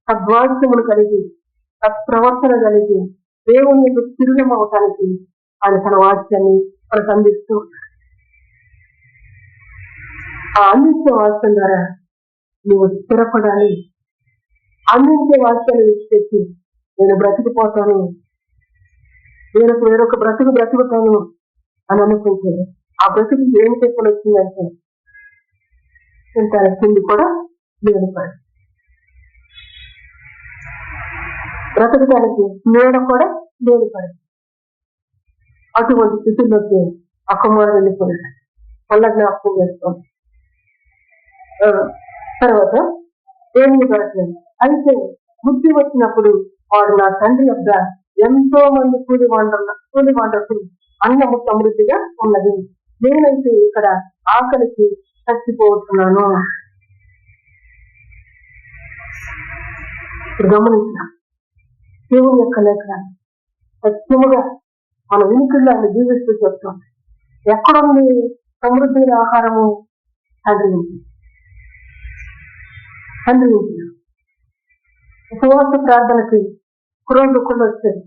సద్వాక్యములు కలిగి, సత్ప్రవర్తన కలిగి, దేవుని యొక్క తిరుగం అవటానికి ఆయన తన వాక్యాన్ని మనకు అందిస్తూ ఆ అందించే వాక్యం ద్వారా నువ్వు స్థిరపడాలి. అందించే వాక్యాన్ని విడిచిపెట్టి నేను బ్రతికిపోతాను, నేను వేరొక బ్రతుకుతాను అని అనుకుంటే ఆ బ్రతుకు ఏమి చెప్పని వచ్చిందంటే తింటాను తిండి కూడా లేని పని, బ్రతకడానికి నీడ కూడా లేని పని. అటువంటి స్థితిలోకి ఆ కుమారుడు వెళ్ళిపోయాడు. మళ్ళా జ్ఞాపకం చేస్తాం. తర్వాత ఏమి దొరకలేదు. అయితే బుద్ధి వచ్చినప్పుడు వాడు నా తండ్రి వద్ద ఎంతో మంది కూలి వాండకు అన్నము సమృద్ధిగా ఉన్నది, నేనైతే ఇక్కడ ఆకలికి చచ్చిపోతున్నాను. గమనించిన దేవుని యొక్క లేఖనాన్ని సత్యముగా మన వినికిడిలో ఆయన జీవిస్తూ చెప్తాం. ఎక్కడుంది సమృద్ధి ఆహారము? తండ్రి ఉపవాస ప్రార్థనకి ఒకరోజు ఒకళ్ళు వచ్చేది,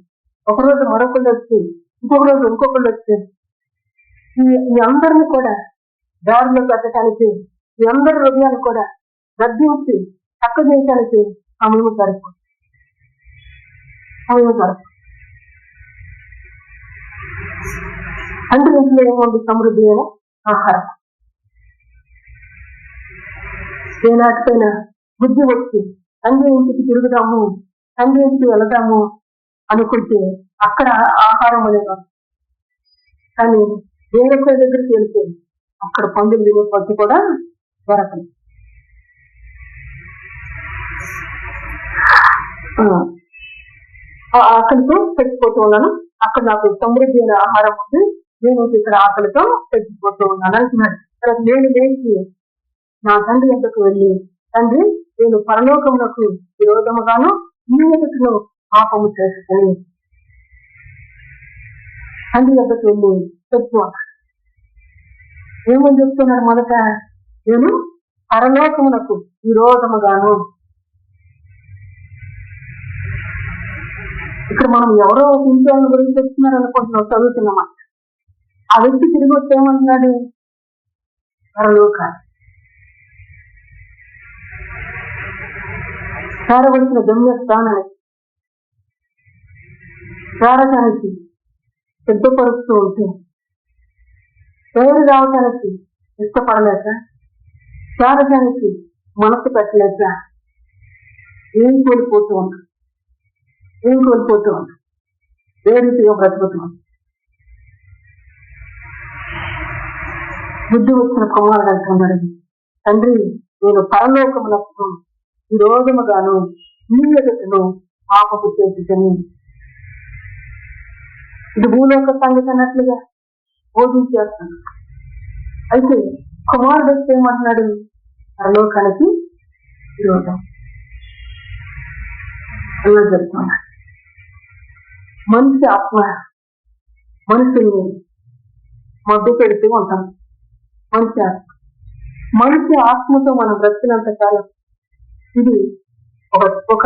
ఒకరోజు మరొకళ్ళు వచ్చేది, ఇంకొక రోజు ఇంకొకళ్ళు వచ్చేది. ఈ అందరిని కూడా దారిలో పెట్టడానికి, ఈ అందరి హృదయాలు కూడా గద్దించి చక్క చేయడానికి సమయం సరిపోదు. తండ్రి ఇంట్లో ఏముంది? సమృద్ధి అయిన ఆహారం. ఏనాటికైనా బుద్ధి వచ్చి తండ్రి ఇంటికి తిరుగుదాము, తండ్రి ఇంటికి వెళదాము అనుకుంటే అక్కడ ఆహారం అనేది, కానీ వేరొకరి దగ్గరికి వెళ్తే అక్కడ పందులు తినే పట్టు కూడా దొరకదు. ఆకలితో చచ్చిపోతూ ఉన్నాను, అక్కడ నాకు సమృద్ధి అయిన ఆహారం ఉంది, నేను ఇక్కడ ఆకలితో చచ్చిపోతూ ఉన్నాను అంటున్నాడు. తర్వాత నేను లేచి నా తండ్రి వద్దకు వెళ్ళి, తండ్రి నేను పరలోకమునకు విరోధముగాను నీ ఎదుటను పాపము చేసుకుని తండ్రి వద్దకు వెళ్ళి చెప్పుకున్నాను. ఏమని చెప్తున్నాడు? మొదట నేను పరలోకమునకు విరోధముగాను. ఇక్కడ మనం ఎవరో ఒక ఇంట్లో గురించి చెప్తున్నారు అనుకుంటున్నాం, చదువుతున్నామా. ఆ వ్యక్తి తిరిగి వచ్చి ఏమంటున్నాడు? పరలోకాన్ని చేరవలసిన గమ్యస్థానానికి చేరటానికి సిద్ధపరుస్తూ ఉంటే పేరు రావటానికి ఇష్టపడలేక, చేరటానికి మనసు పెట్టలేక ఏం కోల్పోతూ ఉన్నాం, ఏ రీతిగా బ్రతుకుతున్నాం. బుద్ధి వచ్చిన కుమారుడు అంటున్నాడు, తండ్రి నేను పరలోకమునకు విరోధముగాను నీ ఎదుటను పాపము చేసితిని. ఇది భూలోక సంగతి అన్నట్లుగా బోధించేస్తాను. అయితే కుమారుడు వస్తే ఏమంటున్నాడు? పరలోకానికి విరోధం అలా చెప్తున్నాడు. మనిషి ఆత్మ మనిషిని మధ్య పెడుతూ ఉంటాం. మనిషి ఆత్మతో మనం బ్రతికినంత కాలం ఇది ఒక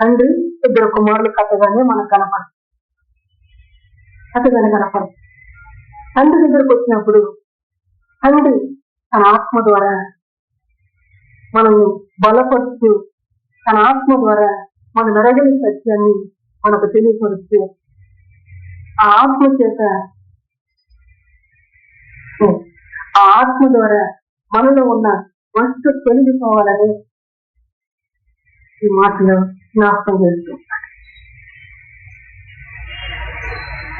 తండ్రి ఇద్దరు కుమారులు కథగానే మనకు కనపడదు. తండ్రి దగ్గరకు వచ్చినప్పుడు తండ్రి తన ఆత్మ ద్వారా మనల్ని బలపరుస్తూ, తన ఆత్మ ద్వారా మన మెరగని సత్యాన్ని మనకు తెలియపరుస్తూ, ఆ ఆత్మ ద్వారా మనలో ఉన్న వస్తు తొలగిపోవాలని ఈ మాటలో జ్ఞాపకం చేస్తూ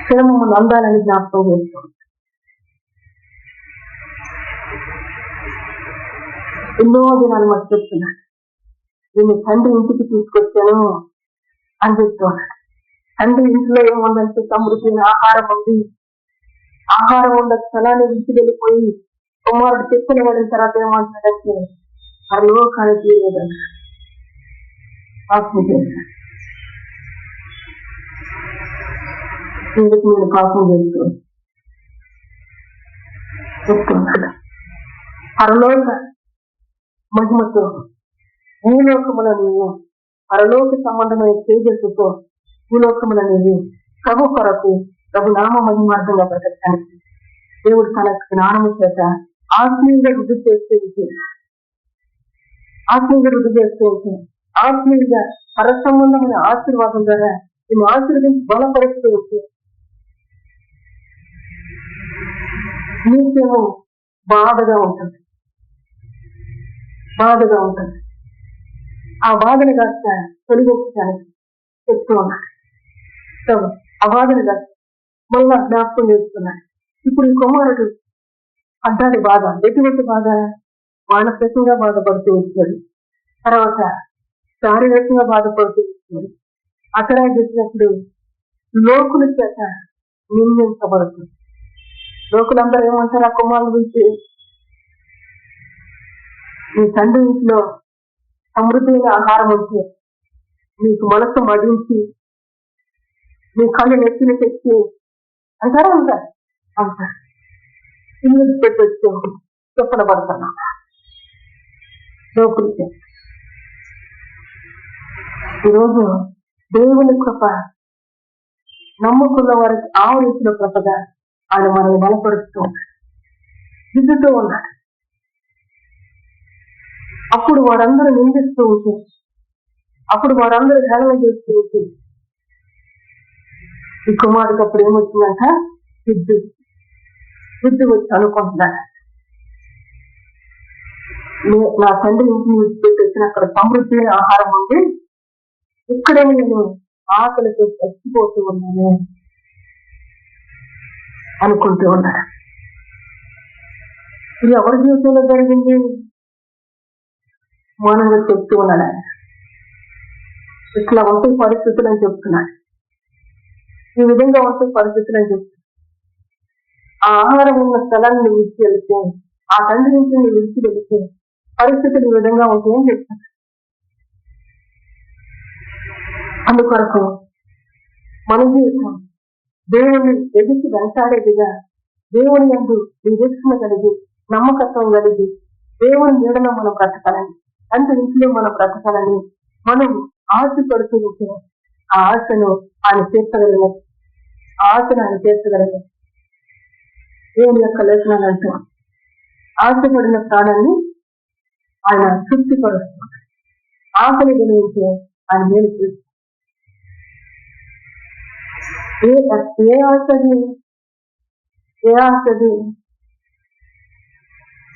శ్రమను అందాలని జ్ఞాపకం చేస్తూ ఎన్నో దినాలు మాకు చెప్తున్నాడు. నేను తండ్రి ఇంటికి తీసుకొచ్చాను అని చెప్తున్నాడు. తండ్రి ఇంట్లో ఏముందంటే సమృద్ధి ఆహారం ఉంది. ఆహారం ఉన్న స్థలాన్ని విడిచి వెళ్ళిపోయి కుమారుడు తెచ్చిన పడిన తర్వాత ఏమంటాడంటే పరలోకానికి లేదన్న ఆత్మ చేశాను. నేను పాపం చెప్తున్నాడు. పరలోక మహిమతో భూలోకముల నీవు పరలోక సంబంధమైన తేజస్సుతో భూలోకముల నీవు ప్రభు కొరకు ప్రభు నామ మహిమార్థంగా బ్రతకడానికి దేవుడు తన జ్ఞానము చేత ఆత్మీయంగా రుజువు చేస్తే ఆత్మీయంగా పర సంబంధమైన ఆశీర్వాదం ద్వారా నేను ఆశీర్వదించి బలపరుస్తూ ఉంటే నీకేమో బాధగా ఉంటుంది. ఆ బాధను కాస్త తొలగించడానికి చెప్తూ ఉన్నాడు. ఆ బాధను కాస్త మళ్ళా జ్ఞాపకం చేస్తున్నాడు. ఇప్పుడు ఈ కుమారుడు అడ్డాడి బాధ, ఎటువంటి బాధ? మానసికంగా బాధపడుతూ వచ్చాడు, తర్వాత శారీరకంగా బాధపడుతూ వచ్చాడు. అక్కడ చేసినప్పుడు లోకుల చేత నిందించబడుతుంది. లోకులందరూ ఏమంటారు ఆ కుమారుడు గురించి? నీ తండ్రి ఇంట్లో సమృద్ధమైన ఆహారం ఉంటే నీకు మనసు మడించి నీ కళ్ళు నెత్తిన తెచ్చి అంటారా? అంటారు. ఇల్లు పెట్టి వచ్చి చెప్పడబడుతున్నా లోకులకి. ఈరోజు దేవుని కృప నమ్ముకున్న వారికి ఆవరించిన కృపగా ఆయన మనల్ని బలపరుస్తూ దిద్దుతూ ఉన్నాడు. అప్పుడు వారందరూ నిందిస్తూ ఉంటే, అప్పుడు వారందరూ హేళన చేస్తూ ఉంటే ఈ కుమారుడికి అప్పుడు ఏమొచ్చిందంట? బుద్ధి వచ్చి అనుకుంటున్నాడు, నా తండ్రి ఇంటిని విడిచిపెట్టి వచ్చిన అక్కడ సమృద్ధి ఆహారం ఉంది, ఇక్కడే నేను ఆకలితో చచ్చిపోతూ ఉన్నాను అనుకుంటూ ఉన్నాడు. ఇది ఎవరి జీవితంలో జరిగింది? మౌనంగా చెప్తూ ఉన్నాడు. ఆయన ఇట్లా ఉంటే పరిస్థితులు అని చెప్తున్నాడు. ఈ విధంగా ఉంటే పరిస్థితులు అని చెప్తున్నాడు. ఆ ఆహారం ఉన్న స్థలాన్ని విడిచి వెళితే, ఆ తండ్రి నుంచి విడిచి వెళితే పరిస్థితులు ఈ విధంగా ఉంటాయని చెప్తున్నాడు. అందుకొరకు మన జీవితం దేవుణ్ణి ఎదిగి వెంటాడేదిగా దేవుని యందు నిరీక్షణ కలిగి నమ్మకత్వం కలిగి దేవుని నీడలో మనం బ్రతకాలని, తండ్రి ఇంట్లో మనం బ్రతకాలని మనం ఆశపడుతూ ఉంటే ఆ ఆశను ఆయన తీర్చగలిగిన దేవుని యొక్క లేఖనాలు అంటూ ఆశపడిన ప్రాణాన్ని ఆయన తృప్తిపరుస్తున్నాడు. ఆశని గెలిస్తే ఆయన మేలు చేస్తాడు. ఏ ఆశది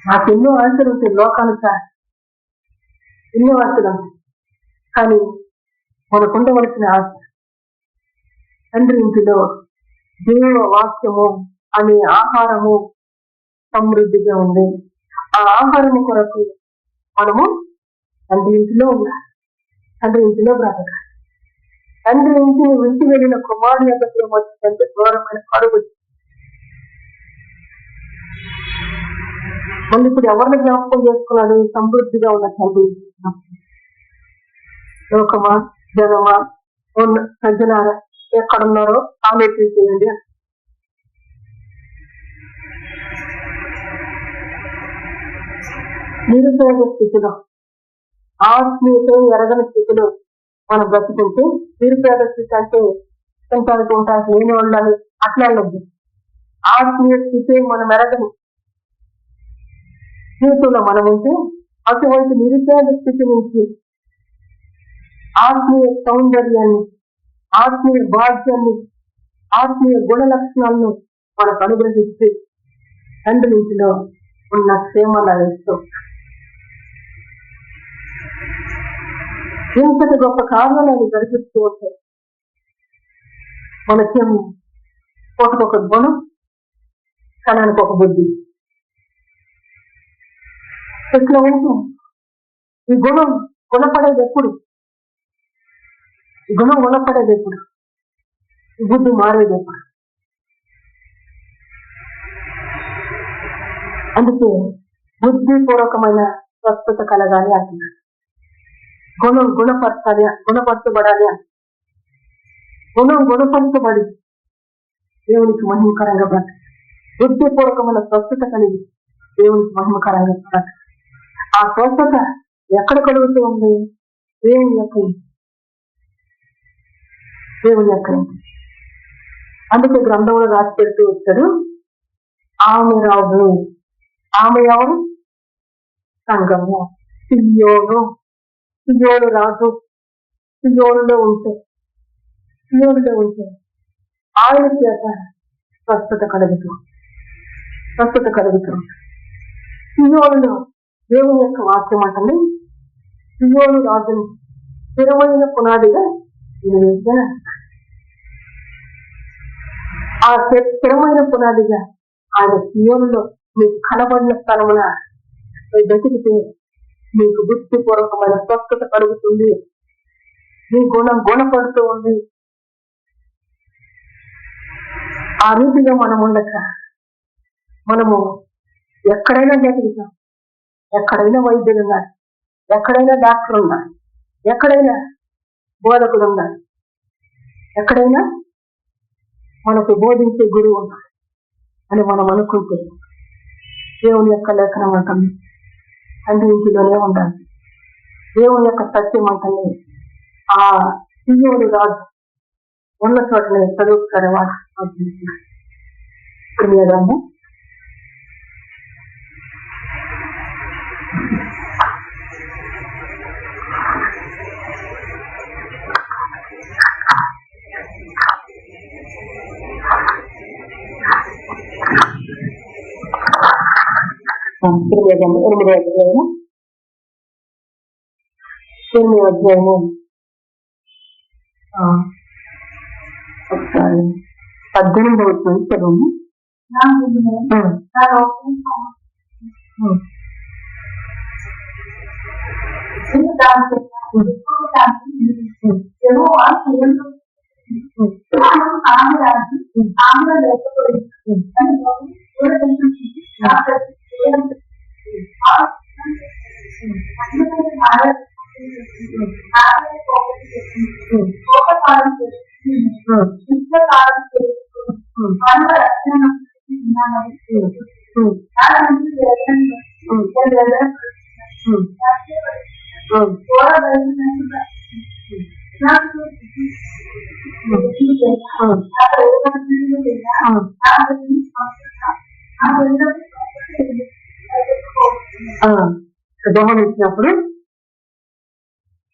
నాకు ఎన్నో ఆశలు ఉంటాయి, లోకానికి ఎన్నో ఆశలు ఉంటాయి. కానీ మనకు ఉండవలసిన ఆశ తండ్రి ఇంటిలో దేవ వాక్యము అనే ఆహారము సమృద్ధిగా ఉంది. ఆ ఆహారము కొరకు మనము తండ్రి ఇంటిలో ఉండాలి, తండ్రి ఇంటిలో బ్రతకాలి. తండ్రి ఇంటిని వింటి వెళ్ళిన కుమారుని యొక్క వచ్చిందంటే ఘోరమైన అడుగు. మళ్ళీ ఇప్పుడు ఎవరిని జ్ఞాపకం చేసుకున్నాడు? సమృద్ధిగా ఉన్న తండ్రి. లోకమా, జనమా, ఉన్న సజ్జనారా ఎక్కడున్నారో ఆలోచించేయండి. నిరుపేద స్థితిలో, ఆత్మీయత ఎరగని స్థితిలో మనం బ్రతుకుంటే, నిరుపేద స్థితి అంటే తింటానికి ఉంటానికి నేను ఉండాలి అట్లా వెళ్ళద్దు. ఆత్మీయ స్థితి మనం ఎరగని జీవితంలో మనం ఉంటే అటువంటి నిరుపేద స్థితి నుంచి ఆత్మీయ సౌందర్యాన్ని, ఆత్మీయ భాగ్యాన్ని, ఆత్మీయ గుణ లక్షణాలను మనకు అనుగ్రహిస్తే తండ్రి ఇంటిలో ఉన్న క్షేమాన్ని ఇస్తూ ఇంతటి గొప్ప కారణాలను జరిపిస్తూ ఉంటాయి. మనకేమో ఒకటొక గుణం, కణానికి ఒక బుద్ధి. ఇట్లా ఉంటే ఈ గుణం గుణపడేది ఎప్పుడు? ఈ గుణం గుణపడేది ఎప్పుడు? ఈ బుద్ధి మారేది ఎప్పుడు? అందుకే బుద్ధిపూర్వకమైన స్వస్థత కలగాలి అంటున్నాడు. గుణం గుణపరచబడాలి అని. గుణం గుణపరచబడి దేవునికి మహిమకరంగా బ్రతక, బుద్ధిపూర్వకమైన స్వస్థత కలిగి దేవునికి మహిమకరంగా బ్రతక. ఆ స్వస్థత ఎక్కడ కలుగుతూ ఉంది? దేవుని యొక్క అందుకే గ్రంథంలో రాసి పెడుతూ వచ్చాడు, ఆమె రాజు. ఆమె ఎవరు? సంఘము, సియోను రాజు. సియోనులో ఉంటే ఆయన చేత స్వస్థత కలుగుతుంది. సియోనులో దేవుని యొక్క వాక్యం అంటే సియోను రాజుని స్థిరమైన పునాదిగా నిలవేశాను. ఆ స్థిరమైన పునాదిగా ఆయన సియోనులో మీకు కనబడిన స్థలమున బ్రతికితే మీకు బుద్ధిపూర్వకమైన స్వస్థత కలుగుతుంది. మీ గుణం గుణపడుతూ ఉంది. ఆ రీతిగా మనం ఉండక మనము ఎక్కడైనా బ్రతికితాం, ఎక్కడైనా వైద్యులు ఉన్నారు, ఎక్కడైనా డాక్టర్ ఉన్నారు, ఎక్కడైనా బోధకుడు ఉన్నారు, ఎక్కడైనా మనకు బోధించే గురువు ఉన్నారు అని మనం అనుకుంటే దేవుని యొక్క లేఖనం అంటుంది తండ్రి ఇంటిలోనే ఉండాలి. దేవుని యొక్క సత్యం అంటుంది ఆ సియోను రాజు ఉన్న చోటనే చదువుతారు వాడు. ఎనిమిది అధ్యాయము ఒకసారి 18వ చదువు. గమనించినప్పుడు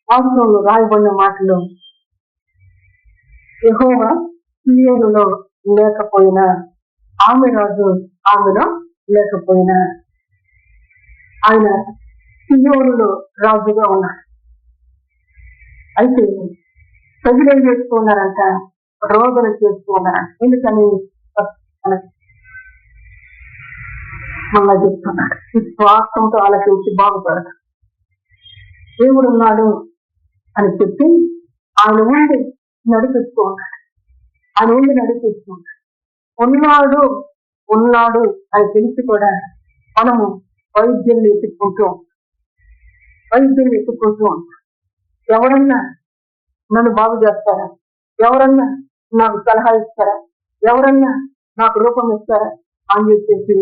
వాక్యంలో రాయబడిన మాటలు యెహోవా సీయోనులో లేకపోయినా ఆమె రాజు ఆమెలో లేకపోయినా ఆయన సీయోనులో రాజుగా ఉన్నాడు. అయితే ప్రజలు ఏం చేస్తూ ఉన్నారంట? రోదన చేస్తూ ఉన్నారంట. ఎందుకని మళ్ళా చెప్తున్నాడు, విశ్వాసంతో ఆలోచించి బాగుపడదు. దేవుడు ఉన్నాడు అని చెప్పి ఆయన ఉండి నడిపిస్తూ ఉన్నాడు. ఆయన ఉండి నడిపిస్తూ ఉన్నాడు. ఉన్నాడు అని తెలిసి కూడా మనము వైద్యుల్ని ఎత్తుకుంటూ ఉంటాం. ఎవరన్నా నన్ను బాగు చేస్తారా? ఎవరన్నా నాకు సలహా ఇస్తారా? ఎవరన్నా నాకు రూపం ఇస్తారా అని చెప్పేసి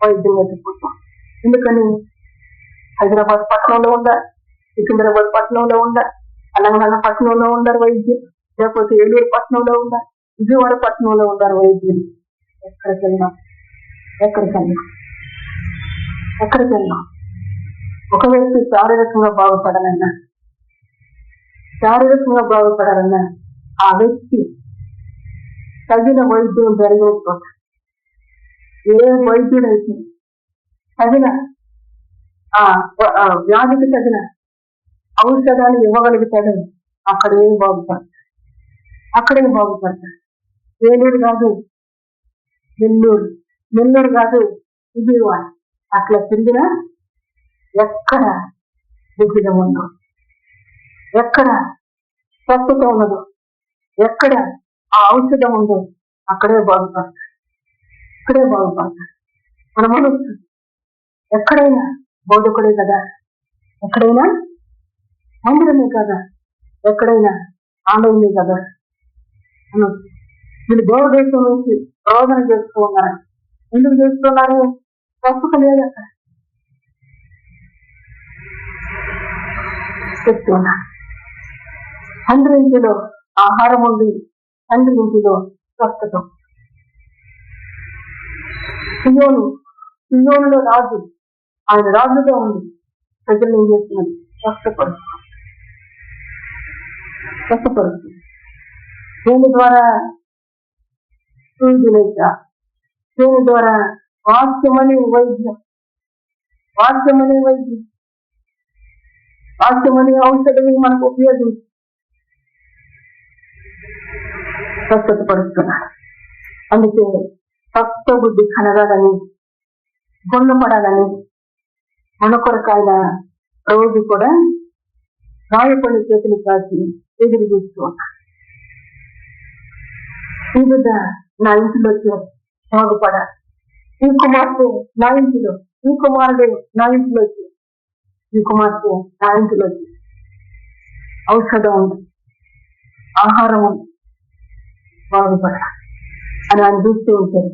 వైద్యం ఎత్తుకుంటాం. ఎందుకని హైదరాబాద్ పట్టణంలో ఉందా, సికింద్రాబాద్ పట్టణంలో ఉందా, తెలంగాణ పట్టణంలో ఉండరు వైద్యులు, లేకపోతే ఏలూరు పట్టణంలో ఉందా, విజయవాడ పట్టణంలో ఉండరు వైద్యులు. ఎక్కడికి వెళ్ళినా ఒక వ్యక్తి శారీరకంగా బాగుపడాలన్నా ఆ వ్యక్తి తగిన వైద్యం జరిగినప్పుడు, ఏ వైద్యుడైతే తగిన వ్యాధికి తగిన ఔషధాలు ఇవ్వగలుగుతాడు అక్కడే బాగుపడతాడు. ఏలూరు కాదు, నెల్లూరు కాదు, విజయవాడ అట్లా తిరిగినా ఎక్కడ విజయం ఉందో, ఎక్కడ స్వస్థత ఉన్నదో, ఎక్కడ ఆ ఔషధం ఉందో అక్కడే బాగుపడతాడు. మన మనసు ఎక్కడైనా బోధకుడే కదా, ఎక్కడైనా మందిరమే కదా, ఎక్కడైనా ఆలయమే కదా. వీళ్ళు దేవదేశం నుంచి రోదన చేస్తూ ఉన్నారు. ఎందుకు చేస్తున్నారు? స్వస్థత లేదు అక్కడ. చెప్తున్నారు, తండ్రి ఇంటిలో ఆహారం ఉంది, తండ్రి ఇంటిలో స్వస్థత. సియోనులో రాజు, ఆయన రాజుగా ఉంది. ప్రజలు ఏం చేస్తున్నది? స్వస్థపరుస్తుంది. దేని ద్వారా? దేని ద్వారా? వాక్యమనే వైద్యం, వాక్యమనే ఔషధం మనకు ఉపయోగించి స్వస్థపరుస్తున్నారు. అందుకే స్వస్థ బుద్ధి కలగాలని, గుణపడాలని మన కొరకాయన రోజు కూడా రాయపల్లి చేతులు కాచి ఎదురు చూస్తూ ఉంటారు. ఈ బిడ్డ నా ఇంటిలోకి బాగుపడాలి, ఈ కుమార్తె నా ఇంటిలో, ఈ కుమారుడు నా ఇంటిలోకి, ఈ కుమార్తె నా ఇంటిలోకి ఔషధం ఉంది, ఆహారం ఉంది, బాగుపడాలి అని అనిపిస్తూ ఉంటారు.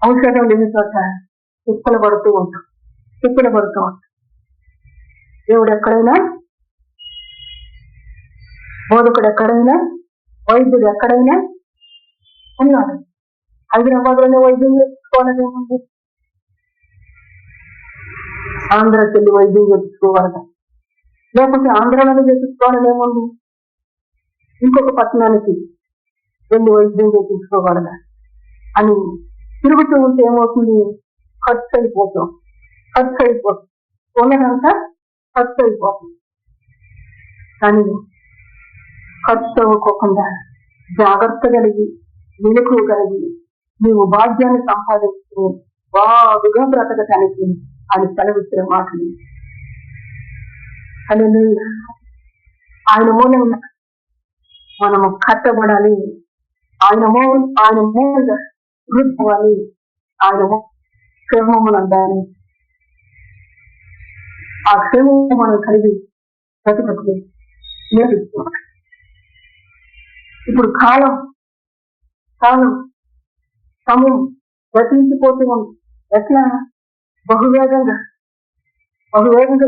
ఔషధం లేని చోట తిప్పలు పడుతూ ఉంటాం. దేవుడు ఎక్కడైనా, బోధకుడు ఎక్కడైనా, వైద్యుడు ఎక్కడైనా ఉన్నాడు. హైదరాబాద్ లోనే వైద్యం చేయించుకోవాలనేముంది? ఆంధ్రాకి వెళ్ళి వైద్యం చేయించుకోవాలదా? లేకపోతే ఆంధ్రాలోనే చేయించుకోవాలనేముంది? ఇంకొక పట్టణానికి వెళ్ళి వైద్యం చేయించుకోగలదా అని తిరుగుతూ ఉంటే ఏమవుతుంది? ఖర్చు అయిపోతాం. ఉన్నదంతా ఖర్చు అయిపోతుంది. కానీ ఖర్చు అవ్వకోకుండా జాగ్రత్త కలిగి, మెలకు కలిగి నీవు భాగ్యాన్ని సంపాదించుకుని బాగుగా బ్రతకటానికి అని సెలవిచ్చిన మాటలు. అని ఆయన మూలంగా మనము కట్టబడాలి, ఆయన మూలంగా వృద్ధవాలి, ఆయన క్షేమమునందాన్ని, ఆ క్షేమము మనం కలిగి బ్రతకట్లు నేర్పిస్తున్నాం. ఇప్పుడు సమయం గతించిపోతూ ఉంది. ఎట్లా? బహువేగంగా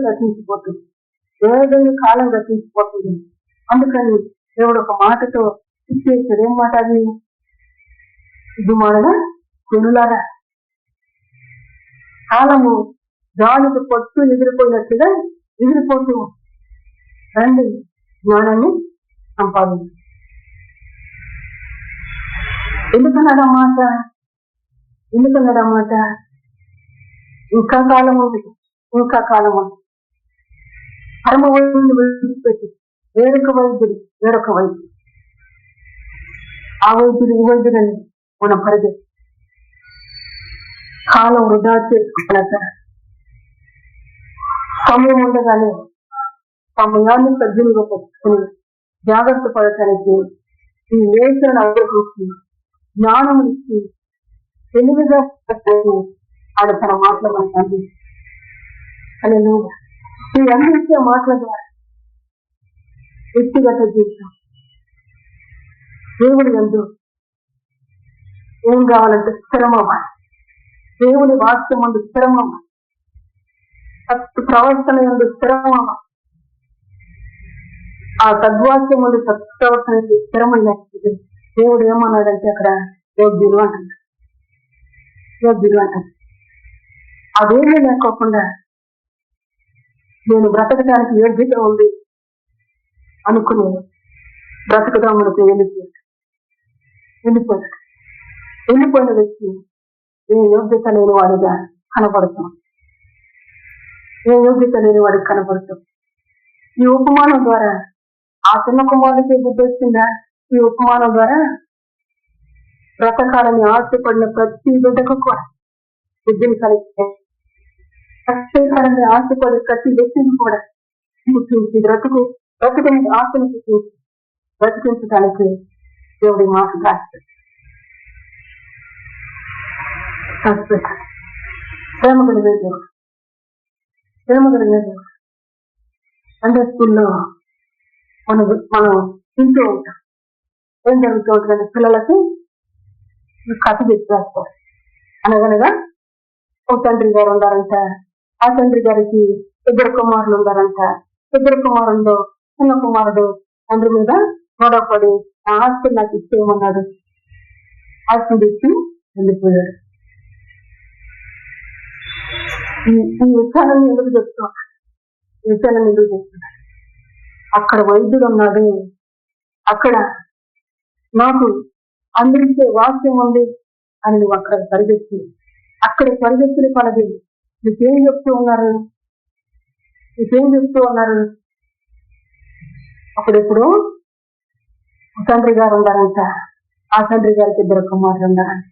గతించిపోతుంది. వేగంగా కాలం గతించిపోతుంది. అందుకని దేవుడు ఒక మాటతో ఇచ్చేసాడు. ఏం మాట అది? ఇది మాడగా చెడులారా, కాలము గాలికి పొత్తు ఎగిరిపోయినట్టుగా ఎగిరిపోతూ రండి, జ్ఞానాన్ని సంపాదించు. ఎందుకన్నాడన్నమాట? ఇంకా కాలం ఉంది. పరమ వైద్యుని విడిచిపెట్టి వేరొక వైద్యుడు, ఆ వైద్యుడు ఈ వైద్యుడని మనం పరిగెత్తి కాలం వృధా చేసుకున్నాక సమయం ఉండగానే సమయాన్ని సద్వినియోగపరుచుకుని జాగ్రత్త పడటానికి ఈ నేచర్ను అనుగ్రహించి జ్ఞానం ఇచ్చి తెలివిగా ఆడ తన మాటలు మనకు అందించాలి. ఈ అందించే మాటల ద్వారా వ్యక్తిగత జీవితం దేవుడి యందు ఏం కావాలంటే స్థిరమవ్వాలి. దేవుని వాక్యం ముందు స్థిరమవ్వాలి. ప్రవర్తన యందు స్థిరమవ్వాలి. ఆ సద్వాక్యం ముందు సత్ప్రవర్తన స్థిరమైనట్టు దేవుడు ఏమన్నాడంటే అక్కడ యోగ్యులు అంటాడు. అదేమీ లేకోకుండా నేను బ్రతకడానికి యోగ్యత ఉంది అనుకుని బ్రతకదాములకు వెళ్ళిపోయిన వ్యక్తి ఏ యోగ్యత లేని వాడిగా కనపడతాం. ఈ ఉపమానం ద్వారా ఆ చిన్న కుమారుడికి బుద్ధి వచ్చిందా? ఈ ఉపమానం ద్వారా బ్రతకాలని ఆశపడిన ప్రతి బిడ్డకు కూడా బుద్ధిని కలిగితే ఆశపడే ప్రతి వ్యక్తిని కూడా చూపించి బ్రతుకుని ఆశను చూపించి బ్రతికించడానికి దేవుడి మాట రాస్తాడు. ప్రేమ కలిగే దేవుడు. అంటే స్కూల్లో మనం తింటూ ఉంటాం. ఏం జరుగుతూ ఉంటుందంటే పిల్లలకి కథ చెప్పేస్తారు. అనగనగా ఒక తండ్రి గారు ఉన్నారంట. ఆ తండ్రి గారికి 2 కుమారులు ఉన్నారంట. 2 కుమారుల్లో చిన్న కుమారుడు తండ్రి మీద గొడవపడి ఆ ఆస్తిని నాకు ఇచ్చేయమన్నాడు. ఆస్తిని ఇచ్చి వెళ్ళిపోయాడు. ఈ విషయాలను ఎందుకు చెప్తున్నా? అక్కడ వైద్యుడు ఉన్నాడు. అక్కడ నాకు అందించే వాక్యం ఉంది అని నువ్వు అక్కడ పరిగెత్తిన పడది. నీకేం చెప్తూ ఉన్నారు? అప్పుడెప్పుడు తండ్రి గారు ఉన్నారంట. ఆ తండ్రి గారికి 2 కుమారులు ఉన్నారంట.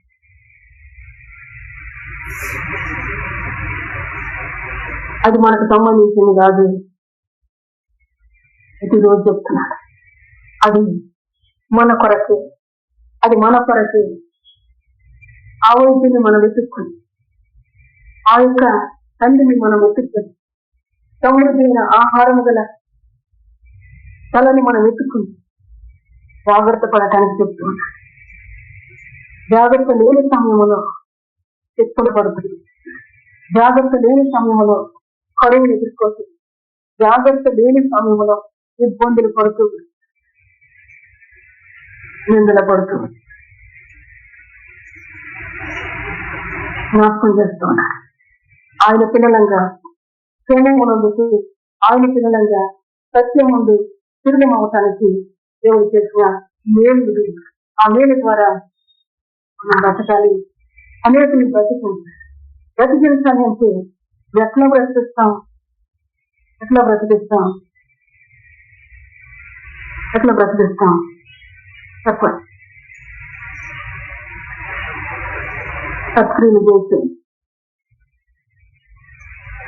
అది మనకు సంబంధించింది కాదు. ప్రతిరోజు చెప్తున్నాడు. అది మన కొరకే. ఆ వైద్యుని మనం వెతుక్కుని, ఆ యొక్క తండ్రిని మనం వెతుక్కుని, సమృద్ధైన ఆహారము గల తలని మనం వెతుక్కుని జాగ్రత్త పడటానికి చెప్తున్నాడు. జాగ్రత్త లేని సమయంలో చెప్పులు పడుతుంది. జాగ్రత్త లేని సమయంలో కరువులు ఎదుర్కొంటుంది. జాగ్రత్త లేని సమయంలో ఇబ్బందులు పడుతూ నిందల పడుతుంది. జ్ఞాపకం చేస్తున్నా ఆయన పిల్లలంగా ప్రేమమునందుకు, ఆయన పిల్లలంగా సత్యం ముందు తిరుగుం అవటానికి దేవుడు చేసిన మేలు. ఆ మేలు ద్వారా మనం బ్రతకాలి. అనేకని బ్రతికించాలి అంటే ఎట్లా బ్రతికిస్తాం? చెప్పండి. సత్క్రియలు చేసి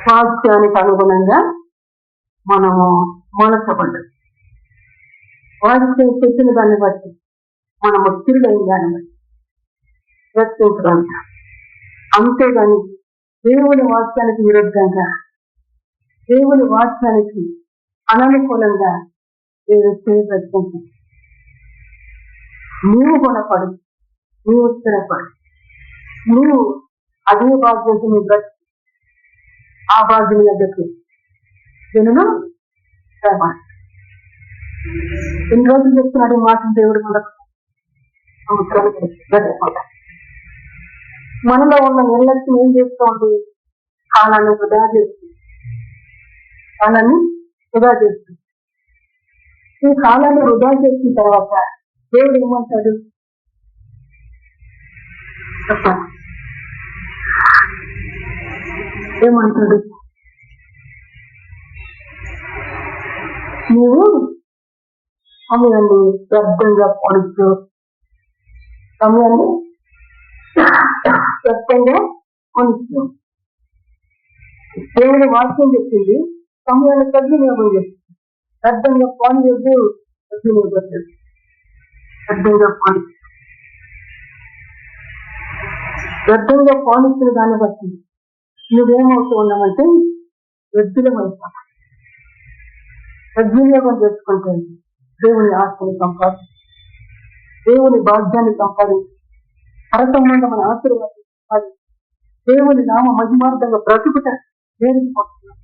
వాక్యానికి అనుగుణంగా మనము మనసపడ్డు. వాక్యం చెప్పిన దాన్ని బట్టి మనము తిరుగైన దాన్ని బట్టి బ్రతికించగలుగుతాం. అంతేగాని దేవుని వాక్యానికి విరుద్ధంగా, దేవుని వాక్యానికి అననుకూలంగా బ్రతికించు. నీవు గుణపడు, నీవు స్థిరపడు. నువ్వు అదే భాగ్యంతో నువ్వు బ్రతి ఆ భాగ్యం దగ్గరికి నేను ఎన్ని రోజులు చెప్తున్నాడు మాట దేవుడు మనకు మనలో ఉన్న నిర్లక్ష్యం ఏం చేస్తూ ఉంది? కాలాన్ని వృధా చేస్తుంది. కాలాన్ని వృధా చేస్తుంది. ఈ కాలాన్ని వృధా చేసిన తర్వాత దేవుడు ఏమంటాడు? ఏమంటాడు? నీవు సమయాన్ని వ్యర్థంగా పొడుచు, సమయాన్ని వ్యర్థంగా పొడుచు. దేవుని వాక్యం చెప్పింది సమయాన్ని సద్వినియోగం చేస్తుంది. వ్యర్థంగా పోనియద్దు, సద్వినియోగం వ్యర్థంగా పోని వ్యర్థంగా పోనిస్తున్న దాన్ని బట్టి నువ్వేమవుతూ ఉన్నావంటే వ్యర్థులమైపో. సద్వినియోగం చేసుకుంటే దేవుని ఆస్తిని సంపాదించు, దేవుని భాగ్యాన్ని సంపాదించు, పరసంబంధమైన ఆశీర్వాదం సంపాదించు, దేవుని నామ మహిమార్థంగా బ్రతుకుట నేర్చుకుంటున్నాం,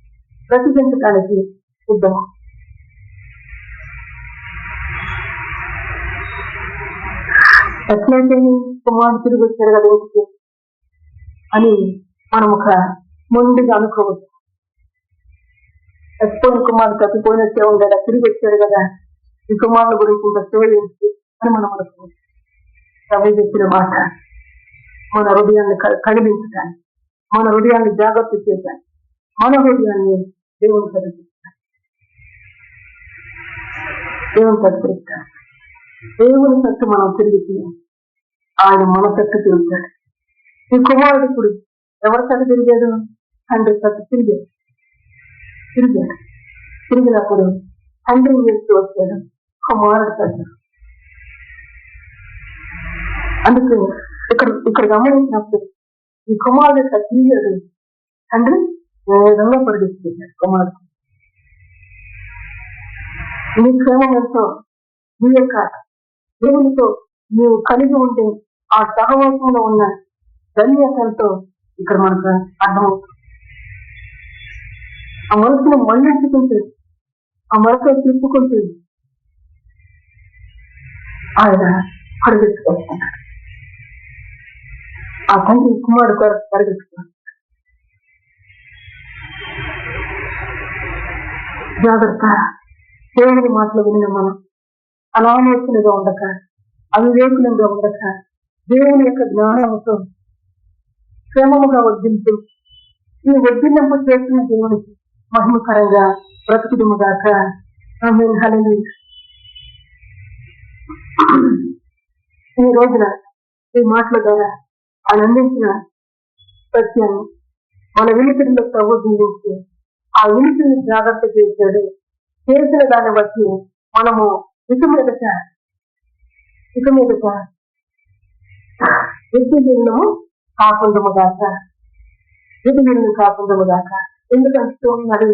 బ్రతికించడానికి సిద్ధమా. ఎట్లయితే కుమారుడు తిరిగి వచ్చాడు కదా ఇంటికి అని మనం ఒక ముందుగా అనుకోవచ్చు. ఎత్తుపోయిన కుమారుడు తప్పిపోయినట్టే ఉండేదా, తిరిగి వచ్చాడు కదా, ఈ కుమారుల గురించి ఇంకా స్టోరీ ఏంటి అని మనం అనుకోవచ్చు. రవి చెప్పిన మాట మన హృదయాన్ని కదిలించడానికి, మన హృదయాన్ని జాగ్రత్త చేయడానికి, మన హృదయాన్ని దేవుని కదిలించడానికి, దేవుని కదిలించడానికి. దేవుని తట్టు మనం తిరిగితే ఆయన మన తట్టు తిరుగుతాడు. ఈ కుమారుడు ఇప్పుడు ఎవరి తట్టు తిరిగాడు? తండ్రి తట్టు తిరిగినప్పుడు తండ్రిని చేస్తూ వచ్చాడు కుమారుడు తట్టు. అందుకే ఇక్కడ గమనించినప్పుడు ఈ కుమారుడు తట్టు తిరిగాడు, తండ్రి ఏ విధంగా పరిగెత్తుకుంటాడు కుమారుడు. నీ క్షేమం ఎంతో, నీ యొక్క దేవునితో నీవు కలిగి ఉంటే ఆ సహవాసంలో ఉన్న ధన్యతలతో ఇక్కడ మనకు అర్థమవుతుంది. ఆ మనసును మళ్ళించుకుంటే, ఆ మనసును తిప్పుకుంటే ఆయన పరిగెత్తుకొస్తున్నాడు. ఆ తండ్రి కుమారుడు పరిగెత్తుకున్నాడు. జాగ్రత్త. దేవుని మాటలు విన్న మనం అనాలోచనగా ఉండక, అవివేకులంగా ఉండక, దేవుని యొక్క జ్ఞానంతో క్షేమముగా వర్ధిల్తూ ఈ వర్ధిల్లింపు చేస్తున్న దేవునికి మహిమకరంగా బ్రతుకుదుముగాక. ఆమేన్. హల్లెలూయా. ఈ రోజున ఈ మాటల ద్వారా ఆయన అందించిన సత్యాన్ని మన వినికిడిలో ప్రభు జీవించి ఆ వినికిడిని జాగ్రత్త చేశాడు. చేసిన దాన్ని బట్టి మనము ఇక మీదట విద్యులను కాకుందముగాక, విద్యులను కాకుందముగాక. ఎందుకంటే మరి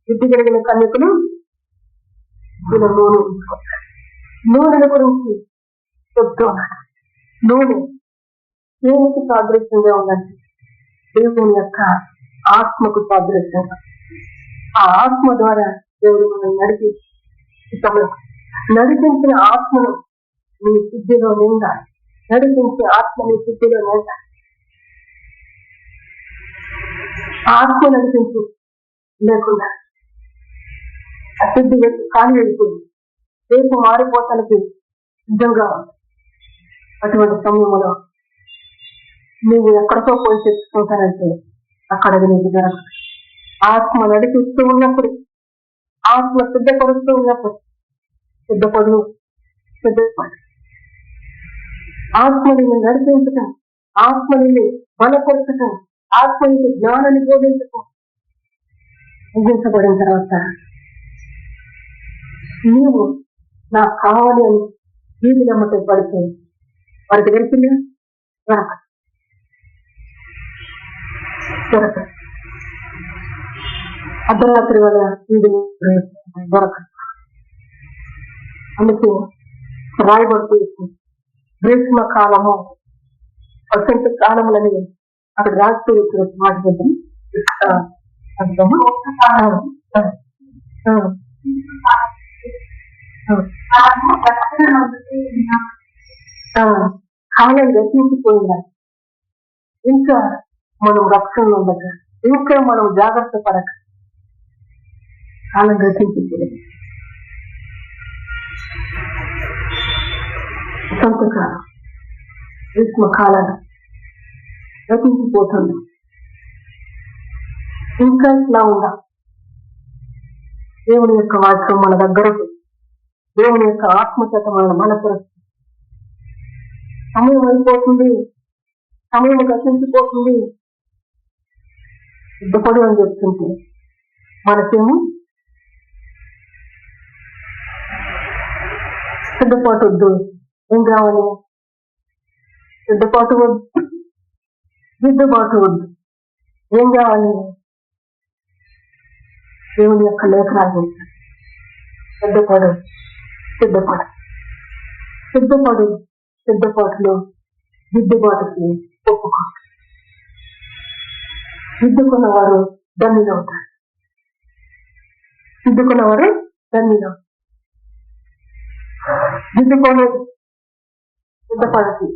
విద్య కలిగిన కన్యకులు నూనె ఉంచుకుంటారు. నూనెల గురించి చెప్తూ ఉన్నాడు. నూనె దేవునికి సాదృశ్యంగా ఉందంటే దేవుని యొక్క ఆత్మకు సాదృశ్యంగా. ఆ ఆత్మ ద్వారా దేవుడు మనం నడిపించిన ఆత్మను నీ సిద్ధిలో నిండా, నడిపించే ఆత్మ నీ సిద్ధిలో నిండా. ఆత్మ నడిపించు లేకుండా ఆ సిద్ధి ఖాళీ వెళ్ళిపోయింది. రేపు మారిపోతానికి సిద్ధంగా ఉంది. అటువంటి సమయంలో నువ్వు ఎక్కడికో పోయి తెచ్చుకుంటానంటే అక్కడ నీకు జరగదు. ఆత్మ నడిపిస్తూ ఉన్నప్పుడు, ఆత్మ సిద్ధపడుతూ ఉన్నప్పుడు సిద్ధపడు. ఆత్మ నిన్ను నడిపించటం, ఆత్మ నిన్ను బలపరచటం, ఆత్మ నిన్ను జ్ఞానాన్ని బోధించటం ముగించబడిన తర్వాత నీవు నాకు కావాలి అని వీధి నమ్మకం పడితే వారికి తెలిసిందా? దొరక అర్ధరాత్రి వల్ల వీధి దొరక. అందుకే రాయబడుతూ గ్రీష్మ కాలము వసంత కాలములని అక్కడ రాస్తూ వచ్చిన మాట చేద్దాం. కాలం గతించిపోయిందా, ఇంకా మనం రక్షణలో ఉండక, ఇంకా మనం జాగ్రత్త పడక కాలం గతించిపోయింది. వసంతకాలం, గ్రీష్మకాలం గతించిపోతుంది. ఇంకా ఇట్లా ఉందా? దేవుని యొక్క వాక్యం మన దగ్గరకు, దేవుని యొక్క ఆత్మచేత మనల్ని బలపరుస్తుంది. సమయం అయిపోతుంది, సమయం గతించిపోతుంది, సిద్ధపడు అని చెప్తుంటే మనకేమో సిద్ధపాటు వద్దు. ఏం కావాలి? సిద్ధపాటు వద్దు, దిద్దుబాటు వద్దు. ఏం కావాలి? దేవుని యొక్క లేఖనాలు సిద్ధపడు, సిద్ధపడు, సిద్ధపడు, సిద్ధపాటులో దిద్దుబాటుకి ఒప్పుకో. దిద్దుకున్నవారు ధన్యులవుతారు, దిద్దుకున్నవారు ధన్యులవుతారు. దిద్దుకోలేదు, సిద్ధపడకి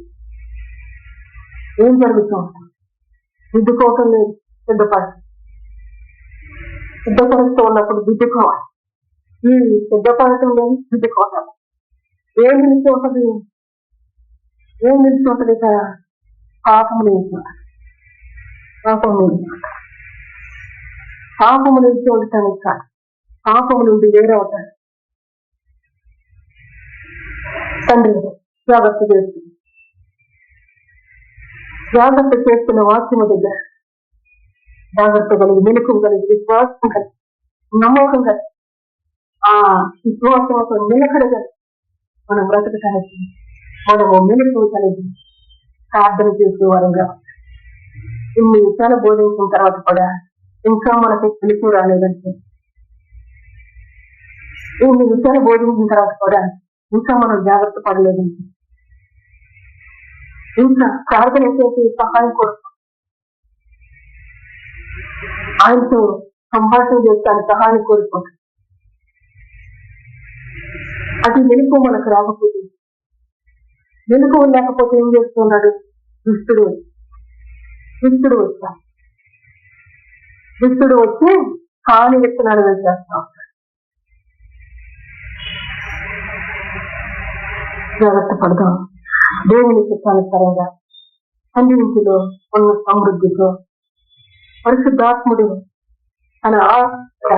ఏం జరుగుతూ ఉంటుంది? దిద్దుకోవటం లేదు, సిద్ధపడకి. సిద్ధపడుతూ ఉన్నప్పుడు దిద్దుకోవాలి. ఈ సిద్ధపడటం లేదు, దిద్దుకోవటం ఏం నిలిచి ఉంటుంది? ఏం నిలిచి ఉంటుంది? పాపము నిలిచి ఉంటుంది. పాపము నిలిచి ఉంటుంది. పాపము నిలిచి ఉండటానికి కాదు, పాపము నుండి వేరవుతాడు. తండ్రి జాగ్రత్త చేస్తుంది, జాగ్రత్త చేస్తున్న వాక్యము దగ్గర జాగ్రత్త కలిగి, మెలకు కలిగి, విశ్వాసం కలిగి, నమ్మకం కలిగి, ఆ విశ్వాసం నిలకడగా మనం బ్రతకటానికి మనము మెలకు కలిగి ప్రార్థన చేసేవారుగా. ఇన్ని విషయాలు బోధించిన తర్వాత కూడా ఇంకా మనకి పిలుపు రాలేదంటే, ఇన్ని విషయాలు బోధించిన తర్వాత కూడా ఇంకా మనం జాగ్రత్త పడలేదంటే, ఇంకా ప్రార్థన చేసి సహాయం కోసం ఆయనతో సంభాషణ చేస్తాను, సహాయం కోరుకుంటాం. అది మెలకు మనకు రాకపోతే, మెలకు లేకపోతే ఏం చేస్తున్నాడు? దుష్టుడు వచ్చా, దుష్టుడు వచ్చి కాని విత్తనాలు వేసేస్తా ఉంటాడు. జాగ్రత్త పడదాం. దేవుని చిత్తానుసారంగా అన్నింటిలో ఉన్న సమృద్ధితో పరిశుద్ధాత్ముడు తన ఆత్మ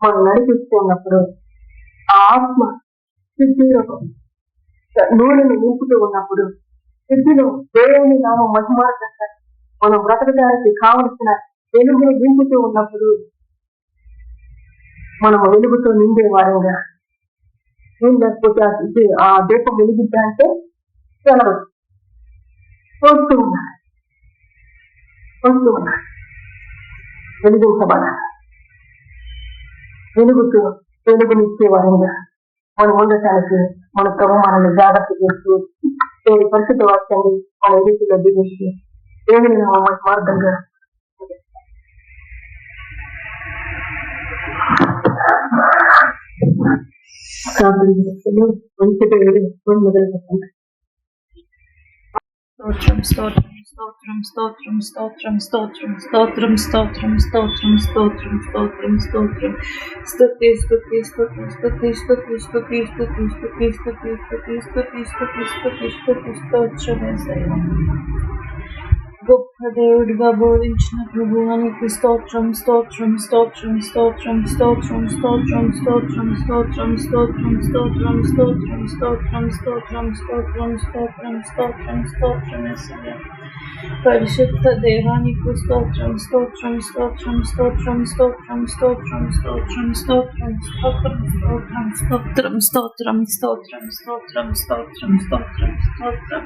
మనం నడిపిస్తూ ఉన్నప్పుడు ఆ ఆత్మ సిద్ధిలో నూనెను నింపుతూ ఉన్నప్పుడు, సిద్ధిలో దేవుని నామ మహిమార్గంగా మనం బ్రతకడానికి కావలసిన వెలుగును నింపుతూ ఉన్నప్పుడు మనము వెలుగుతో నిండే వారంగా. ఏం లేకపోతే ఆ దీపం వెలిగిద్దా అంటే సెలవు వస్తూ ఉన్నారు, వెలిగించబడాలి. వెలుగునిచ్చే వారంగా మనం ఉండటానికి మన ప్రభు మనల్ని జాగ్రత్త చేస్తూ దేవుని పరిశుద్ధ వాక్యాన్ని మన ఎదుటిలో దిగించి దేవుని మార్గంగా మొదలు స్తోత్రం స్తోత్రం స్తోత్రం స్తోత్రం స్తోత్రం స్తోత్రం స్తోత్రం స్తోత్రం స్తోత్రం స్తోత్రం స్తుతి స్తుతి స్తుతి స్తుతి స్తుతి స్తుతి స్తుతి స్తుతి స్తుతి స్తుతి స్తుతి స్తుతి స్తుతి స్తుతి స్తోత్రం. గొప్ప దేవుడిగా బోధించిన ప్రభువానికి స్తోత్రం స్తోత్రం స్తోత్రం స్తోత్రం స్తోత్రం స్తోత్రం స్తోత్రం స్తోత్రం స్తోత్రం స్తోత్రం స్తోత్రం స్తోత్రం స్తోత్రం స్తోత్రం స్తోత్రం స్తోత్రం స్తోత్రం పరిశుద్ధ దేవానికి స్తోత్రం స్తోత్రం స్తోత్రం స్తోత్రం స్తోత్రం స్తోత్రం స్తోత్రం స్తోత్రం స్తోత్రం స్తోత్రం స్తోత్రం స్తోత్రం స్తోత్రం స్తోత్రం స్తోత్రం స్తోత్రం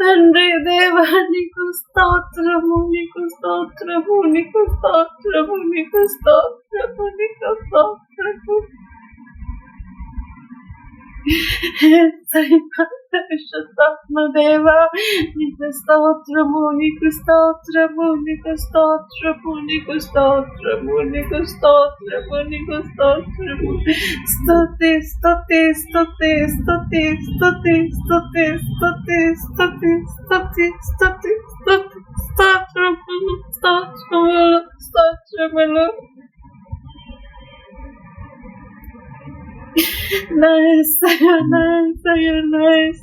తండ్రి దేవా నీకు స్తోత్రము, నీకు స్తోత్రము, నీకు స్తోత్రము, నీకు స్తోత్రము, నీకు స్తోత్రము. పరిశుద్ధాత్మ దేవా నీకు స్తోత్రము, నీకు స్తోత్రము, నీకు స్తోత్రము, నీకు స్తోత్రము, నీకు స్తోత్రము, నీకు స్తోత్రము. స్తుతి స్తుతి స్తుతి స్తుతి స్తుతి స్తుతి స్తుతి స్తుతి స్తుతి స్తుతి స్తుతి స్తోత్రములు స్తోత్రములు స్తోత్రములు. Nice, nice, nice, nice,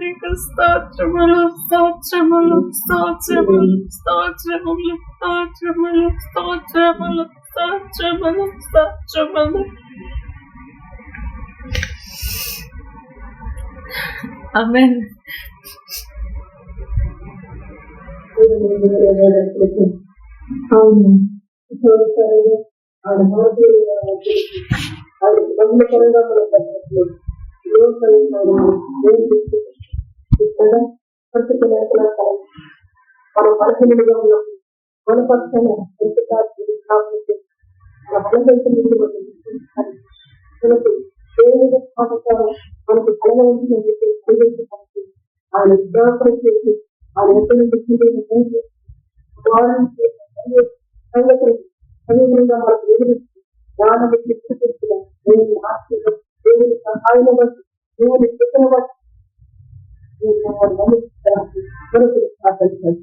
నీకు స్తోత్రములు స్తోత్రములు స్తోత్రములు స్తోత్రములు స్తోత్రములు స్తోత్రములు స్తోత్రములు స్తోత్రములు. ఆమేన్. మన పరిశీలనగా ఉన్న మన పక్షాన మనకు బలవంతం ఆయన విజ్ఞాపనం చేసి ఆయన ఎక్కడ సంగతులుగా మనకు ఎదురిస్తూ జ్ఞానాన్ని తీసుకొచ్చిన దేవుని ఆశీర్వాదం, దేవుని సహాయం బట్టి, దేవుని శిక్షణ బట్టి మనకు ప్రార్థించాలి.